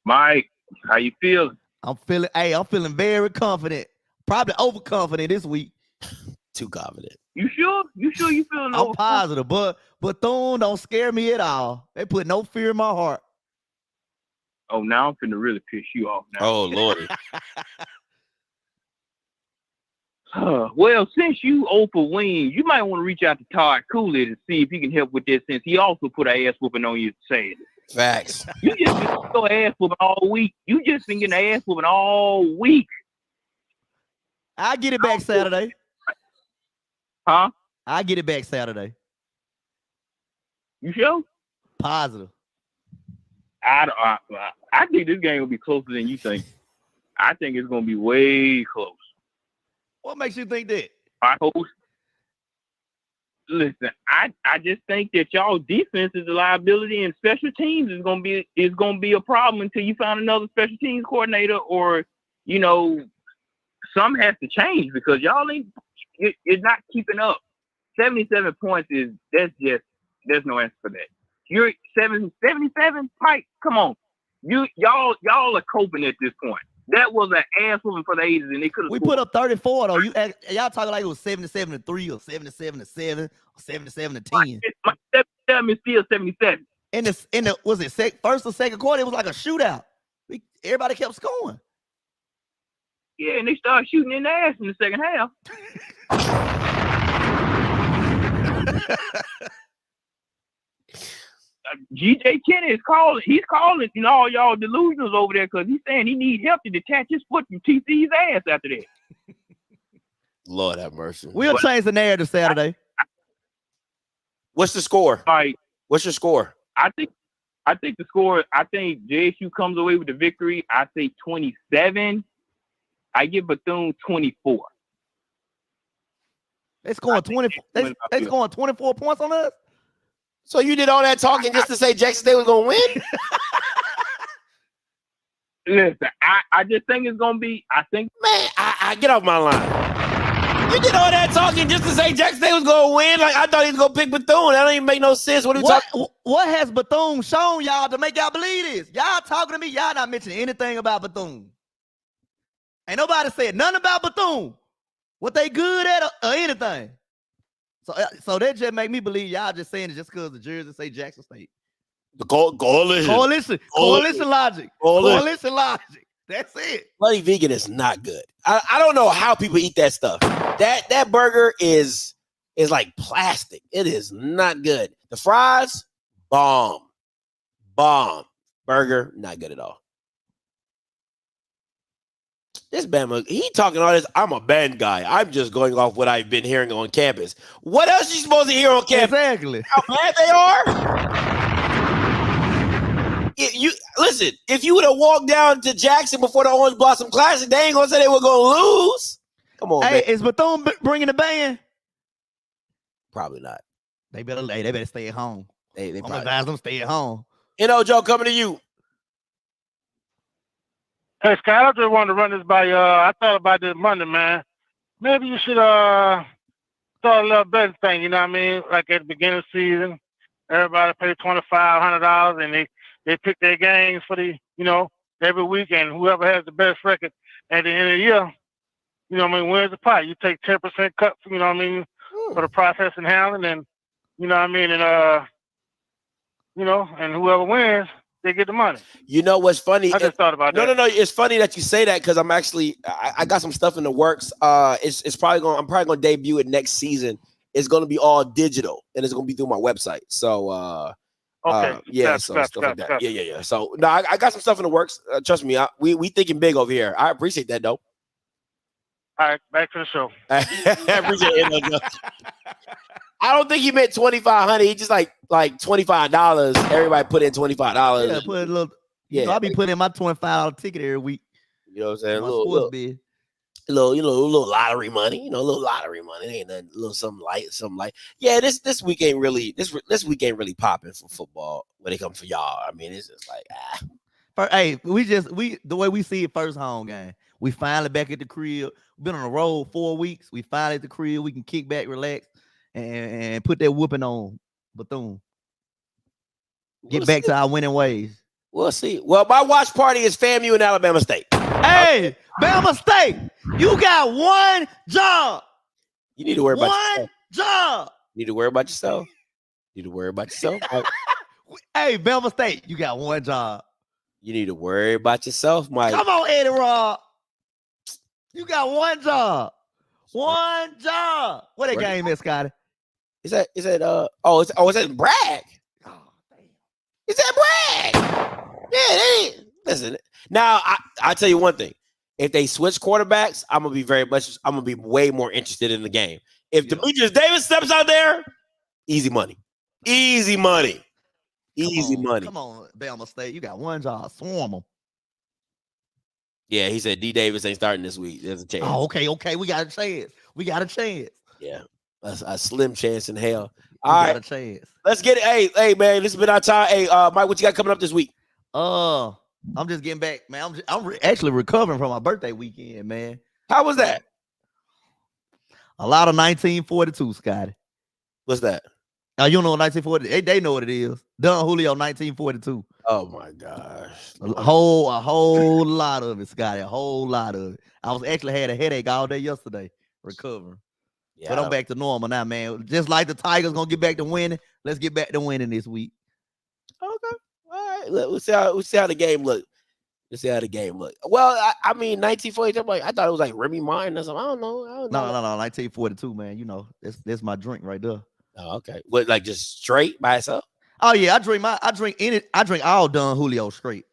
Mike, how you feeling? I'm feeling very confident. Probably overconfident this week. Too confident. You sure? You feeling I'm positive, but Bethune don't scare me at all. They put no fear in my heart. Oh, now I'm finna really piss you off now. Oh, Lordy. Well, since you for wings, you might want to reach out to Todd Coolidge and see if he can help with this, since he also put an ass whooping on you saying it. Facts. You just been so ass whooping all week. You just been getting ass whooping all week. I'll get it back Saturday. Huh? I'll get it back Saturday. You sure? Positive. I think this game will be closer than you think. I think it's going to be way close. What makes you think that? I hope Listen, I just think that y'all defense is a liability, and special teams is gonna be a problem until you find another special teams coordinator, or some has to change because y'all ain't you're not keeping up. 77 points there's no answer for that. You're 77, Pike. Come on, y'all are coping at this point. That was an ass whooping for the A's, and they could have. We put up 34 though. Y'all talking like it was 77-3 or 77-7 or 77-10. My 77 is still 77. In the was it first or second quarter? It was like a shootout. Everybody kept scoring. Yeah, and they started shooting in the ass in the second half. G.J. Kenny is calling. He's calling, all y'all delusionals over there because he's saying he needs help to detach his foot from TC's ass after that. Lord have mercy. We'll change the narrative Saturday. What's the score? What's your score? I think the score. I think JSU comes away with the victory. I say 27. I give Bethune 24. They scoring 20. They scoring 24 points on us. So you did all that talking just to say Jackson State was gonna win? Listen, I just think it's gonna be. I think, man, I get off my line. You did all that talking just to say Jackson State was gonna win. Like I thought he was gonna pick Bethune. That don't even make no sense. What are you talking? What has Bethune shown y'all to make y'all believe this? Y'all talking to me? Y'all not mentioning anything about Bethune. Ain't nobody said nothing about Bethune. What they good at or anything. So that just make me believe y'all just saying it just because the jerseys say Jackson State. The coalition logic. Coalition Logic. That's it. Bloody vegan is not good. I don't know how people eat that stuff. That burger is like plastic. It is not good. The fries, bomb. Burger, not good at all. This Bama, he talking all this. I'm a band guy. I'm just going off what I've been hearing on campus. What else you supposed to hear on campus? Exactly. How bad they are? Listen, if you would have walked down to Jackson before the Orange Blossom Classic, they ain't gonna say they were gonna lose. Come on, hey, man. is Bethune bringing the band? Probably not. They better stay at home. They I'm probably advise them stay at home. Joe, coming to you. Hey, Scott, I just wanted to run this by you. I thought about this Monday, man. Maybe you should start a little betting thing, you know what I mean? Like at the beginning of the season, everybody pay $2,500 and they pick their games for every week, and whoever has the best record at the end of the year, wins the pot. You take 10% cut, for the process and handling, and and whoever wins, they get the money. You know what's funny? I just thought about that. No. It's funny that you say that because I'm actually I got some stuff in the works. I'm probably gonna debut it next season. It's gonna be all digital and it's gonna be through my website. So okay, stuff like that. Yeah. So no, I got some stuff in the works. Trust me, we thinking big over here. I appreciate that though. All right, back to the show. I appreciate it. I don't think he meant $2,500. He just like $25. Everybody put in $25. Yeah, put a little. Yeah, I be putting in my $25 ticket every week. You know what I'm saying? My little bid. little lottery money. A little lottery money. It ain't nothing. A little something light. Yeah, this week ain't really this week ain't really popping for football when it comes for y'all. I mean, it's just like Hey, the way we see it first home game. We finally back at the crib. We've been on the road 4 weeks. We finally at the crib. We can kick back, relax, and put that whooping on Bethune. Get back to our winning ways. We'll see. Well, my watch party is FAMU and Alabama State. Hey, Bama State, you got one job. You need to worry about one job. You need to worry about yourself. Hey, Bama State, you got one job. You need to worry about yourself, Mike. Come on, Eddie Rob. You got one job. One job. What that game is, Scotty? Is that is that Bragg? Oh, damn. Is that Bragg? Yeah, listen. Now I tell you one thing. If they switch quarterbacks, I'm gonna be way more interested in the game. If Demetrius Davis steps out there, easy money. Easy money. Come on, Bama State. You got one job. Swarm them. Yeah, he said D. Davis ain't starting this week. There's a chance. Oh, okay. We got a chance. Yeah. a slim chance in hell. We All got right, a chance. let's get it. Hey, man, this has been our time. Hey, Mike, what you got coming up this week? I'm just getting back, man. I'm actually recovering from my birthday weekend, man. How was that? A lot of 1942, Scotty. What's that? Now you know 1940. They know what it is. Don Julio 1942. Oh my gosh. A whole lot of it, Scotty. A whole lot of it. I was actually had a headache all day yesterday, recovering. Yeah, But I'm back to normal now, man. Just like the Tigers gonna get back to winning, let's get back to winning this week. Okay. All right. We'll see how the game look. Let's see how the game look. Well, I mean, 1942. I thought it was like Remy Martin or something. I don't know. No, 1942, man. You know, that's my drink right there. Oh, okay. What, like just straight by itself? Oh yeah, I drink all Don Julio straight.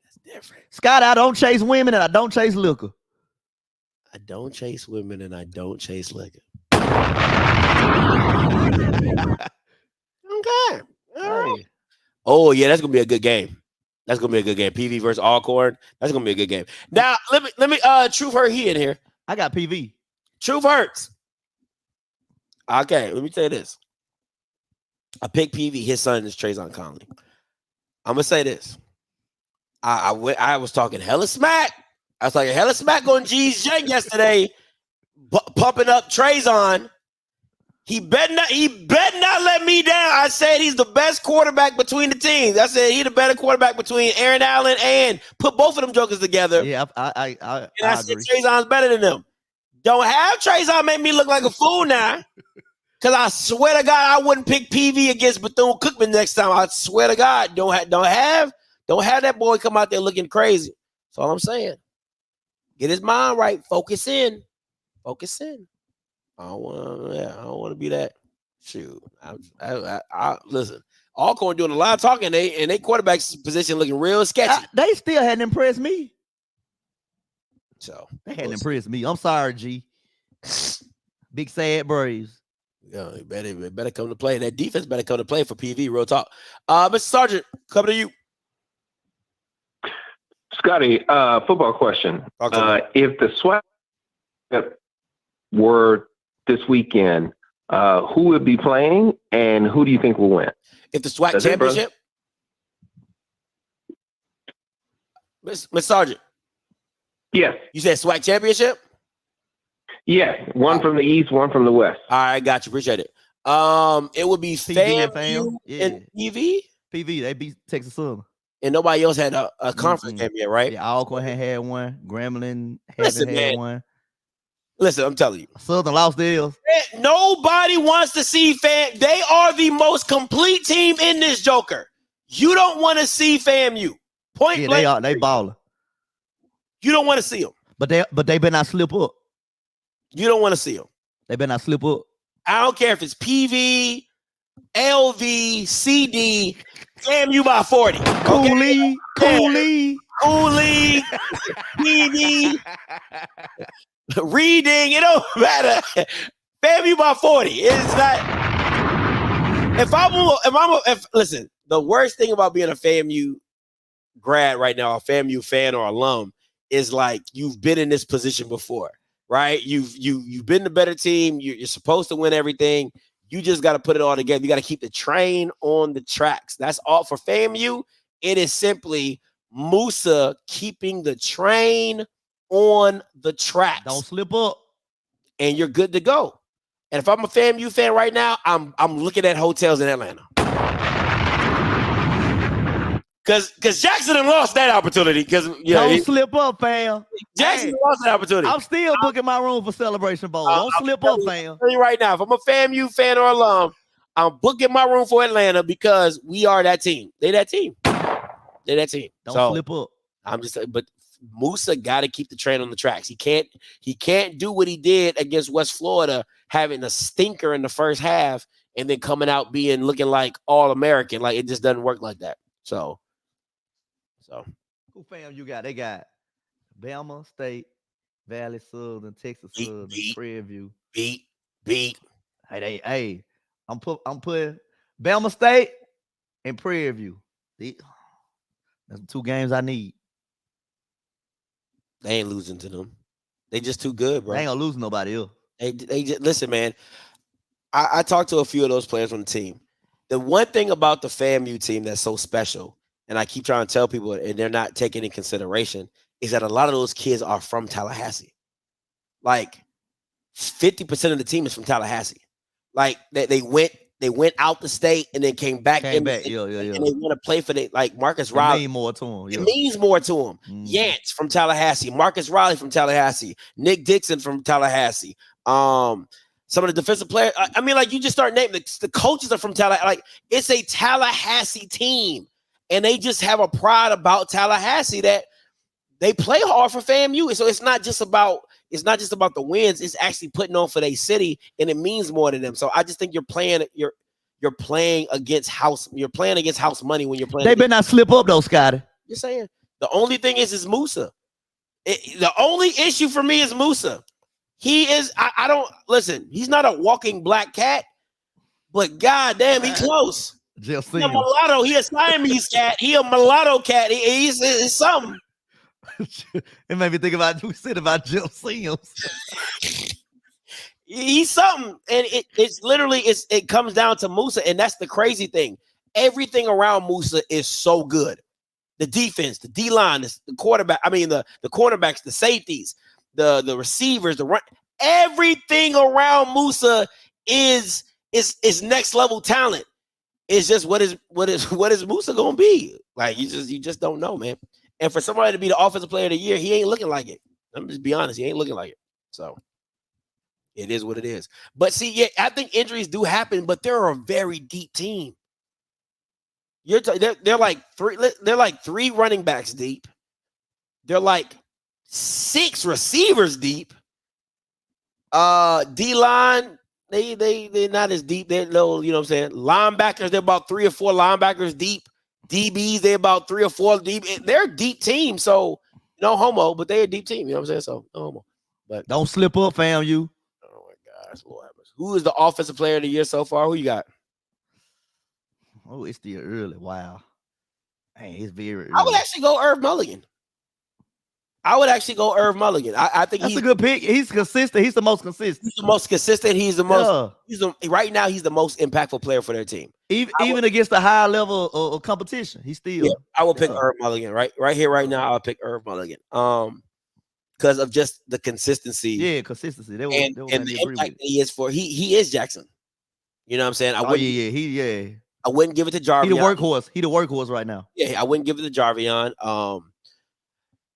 That's different. Scott, I don't chase women and I don't chase liquor. I don't chase women and I don't chase liquor. Okay. All right. Oh yeah, that's gonna be a good game. That's gonna be a good game. PV versus Alcorn. That's gonna be a good game. Now let me Truth Hurt he in here. I got PV. Truth Hurts. Okay, let me tell you this. I picked PV. His son is Trayvon Conley. I'm gonna say this. I was talking hella smack. I was talking hella smack on G's Jank yesterday, pumping up Trayvon. He better not let me down. I said he's the best quarterback between the teams. I said he's the better quarterback between Aaron Allen and put both of them jokers together. Yeah, I said Trayvon's better than them. Don't have Trayvon make me look like a fool now. Cause I swear to God, I wouldn't pick PV against Bethune-Cookman next time. I swear to God, don't have that boy come out there looking crazy. That's all I'm saying. Get his mind right. Focus in. I don't want to be that. Shoot. I listen. Alcorn doing a lot of talking. They quarterback's position looking real sketchy. They still hadn't impressed me. So they hadn't impressed me. I'm sorry, G. Big sad Braves. Yeah, it better come to play. That defense better come to play for PV. Real talk. Mr. Sergeant, coming to you. Scotty, football question. If the SWAC were this weekend, who would be playing and who do you think will win? If the SWAC championship? Miss Sergeant. Yes. You said SWAC championship? Yeah. One from the East, one from the West. All right, got you. Appreciate it. It would be FAMU and PV. PV, they beat Texas Southern. And nobody else had a conference game yet, right? Yeah, Alcorn had one. Gremlin had one. Listen, I'm telling you. Southern lost theirs. Nobody wants to see FAM. They are the most complete team in this joker. You don't want to see FAMU. Point blank. They balling. You don't want to see them. But they better not slip up. You don't want to see them. They better not slip up. I don't care if it's PV, LV, CD, FAMU by 40. Cooley, PV, reading, it don't matter. FAMU by 40. It's not. Listen, the worst thing about being a FAMU grad right now, a FAMU fan or alum, is like you've been in this position before, right? You've been the better team. You're supposed to win everything. You just got to put it all together. You got to keep the train on the tracks. That's all for FAMU. It is simply Musa keeping the train on the tracks. Don't slip up. And you're good to go. And if I'm a FAMU fan right now, I'm looking at hotels in Atlanta. Because Jackson lost that opportunity. Don't slip up, fam. Jackson lost that opportunity. I'm still booking my room for Celebration Bowl. Don't slip up, fam. Right now, if I'm a FAMU fan or alum, I'm booking my room for Atlanta because we are that team. They that team. Don't slip up. I'm just saying, but Musa got to keep the train on the tracks. He can't do what he did against West Florida, having a stinker in the first half and then coming out looking like All-American. Like, it just doesn't work like that. So who fam you got? They got Bama State, Valley Southern, Texas Southern, Prairie View. Beat. Hey, I'm putting Bama State and Prairie View. That's the two games I need. They ain't losing to them. They just too good, bro. They ain't gonna lose nobody else. They just listen, man. I talked to a few of those players on the team. The one thing about the FAMU team that's so special, and I keep trying to tell people, and they're not taking in consideration, is that a lot of those kids are from Tallahassee. Like 50% of the team is from Tallahassee. Like they went out the state and then came back. Yeah. And they want to play for like Marcus Riley. It means more to him. It means more to him. Yance from Tallahassee, Marcus Riley from Tallahassee, Nick Dixon from Tallahassee. Some of the defensive players. I mean, like you just start naming the coaches are from Tallahassee. Like it's a Tallahassee team, and they just have a pride about Tallahassee that they play hard for FAMU. So it's not just about the wins. It's actually putting on for their city, and it means more to them. So I just think you're playing against house. You're playing against house money when you're playing. They better not slip up though, Scotty. You're saying the only thing is Musa. The only issue for me is Musa. He is. I don't listen. He's not a walking black cat, but goddamn, he close. Just He a mulatto. He a Siamese cat. He a mulatto cat. He's something. It made me think about you said about Jim Sims. He's something, and it's literally it comes down to Musa, and that's the crazy thing. Everything around Musa is so good. The defense, the D line, the quarterback. I mean the cornerbacks, the safeties, the receivers, the run. Everything around Musa is next level talent. It's just what is Musa gonna be? Like you just don't know, man. And for somebody to be the offensive player of the year, he ain't looking like it. I'm just be honest, he ain't looking like it. So it is what it is. But see, yeah, I think injuries do happen, but they're a very deep team. They're like three running backs deep. They're like 6 receivers deep. D-line, they're not as deep. They're low, you know what I'm saying? Linebackers, they're about 3 or 4 linebackers deep. DBs, they're about 3 or 4 deep. They're a deep team, so no homo, but they're a deep team. You know what I'm saying? So no homo. But don't slip up, fam. You. Oh my gosh, Lord. Who is the offensive player of the year so far? Who you got? Oh, it's still early. Wow. Hey, it's very early. I would actually go Irv Mulligan. I think that's a good pick. He's consistent. He's the most consistent. He's the most consistent. He's the most. Right now, he's the most impactful player for their team. Even against the high level of competition, he's still. Yeah, I will pick Irv Mulligan. Right here, right now, I'll pick Irv Mulligan. Because of just the consistency. Yeah, consistency. And the impact that he is for. He is Jackson. You know what I'm saying? I wouldn't give it to Jarvion. He the workhorse right now. Yeah, I wouldn't give it to Jarvion.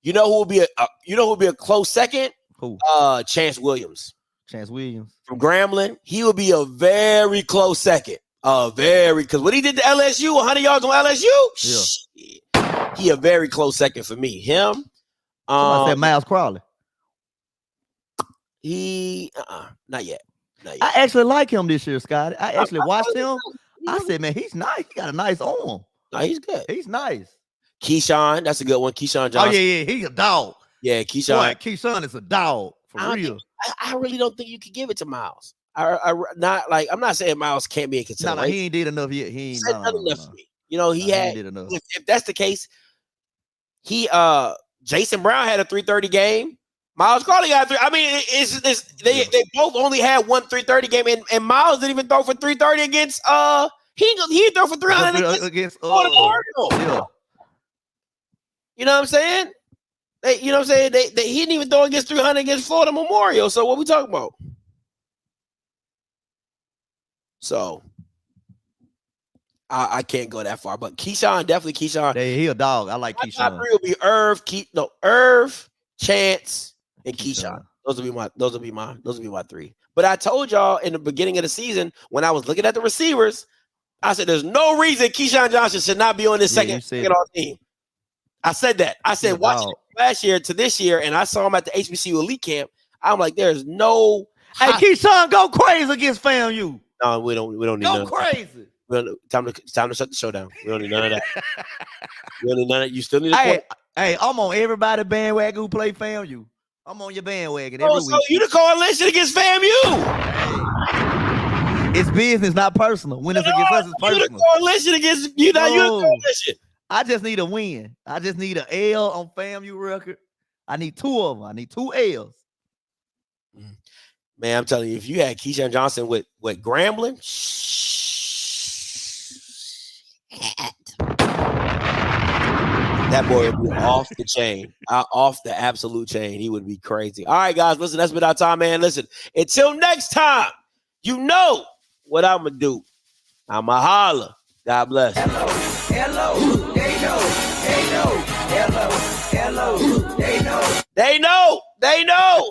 You know who will be a close second? Who? Chance Williams. Chance Williams from Grambling. He would be a very close second. Because what he did to LSU, 100 yards on LSU. Yeah. He a very close second for me. Him. Somebody said Miles Crowley. He not yet. I actually like him this year, Scotty. I actually watched him. I said, man, he's nice. He got a nice arm. No, he's good. He's nice. Keyshawn, that's a good one. Keyshawn Johnson. Oh, yeah, he's a dog. Yeah, Keyshawn. Boy, Keyshawn is a dog for real. I really don't think you can give it to Miles. I'm not saying Miles can't be a consideration. No, he ain't did enough yet. He ain't done enough for me. You know, he had. If that's the case, Jason Brown had a 330 game. Miles Crowley got 3. I mean, they both only had one 330 game, and Miles didn't even throw for 330 against he threw for 300 against Baltimore. Yeah. You know what I'm saying? He didn't even throw against 300 against Florida Memorial. So what we talking about? So I can't go that far, but Keyshawn, definitely Keyshawn. Hey, he a dog. I like Keyshawn. Top 3 will be Irv, Chance, and Keyshawn. Those will be my 3. But I told y'all in the beginning of the season when I was looking at the receivers, I said there's no reason Keyshawn Johnson should not be on this second team. I said that. I said watching last year to this year, and I saw him at the HBCU Elite Camp. I'm like, there's no. Hey, Keyshawn, go crazy against FAMU. No, we don't need go crazy. Time to shut the show down. We don't need none of that. We don't need none of that. You still need a Hey, I'm on everybody bandwagon who play FAMU. I'm on your bandwagon every week. So you the coalition against FAMU. Hey, it's business, not personal. When it's against us, it's personal. You the coalition against you. Now you the coalition. I just need a win. I just need an L on FAMU record. I need 2 of them. I need 2 L's. Man, I'm telling you, if you had Keyshawn Johnson with Grambling, that boy would be off the chain, off the absolute chain. He would be crazy. All right, guys, listen, that's been our time, man. Listen, until next time, you know what I'm going to do. I'm going to holler. God bless. Hello, they know, hello, they know. They know.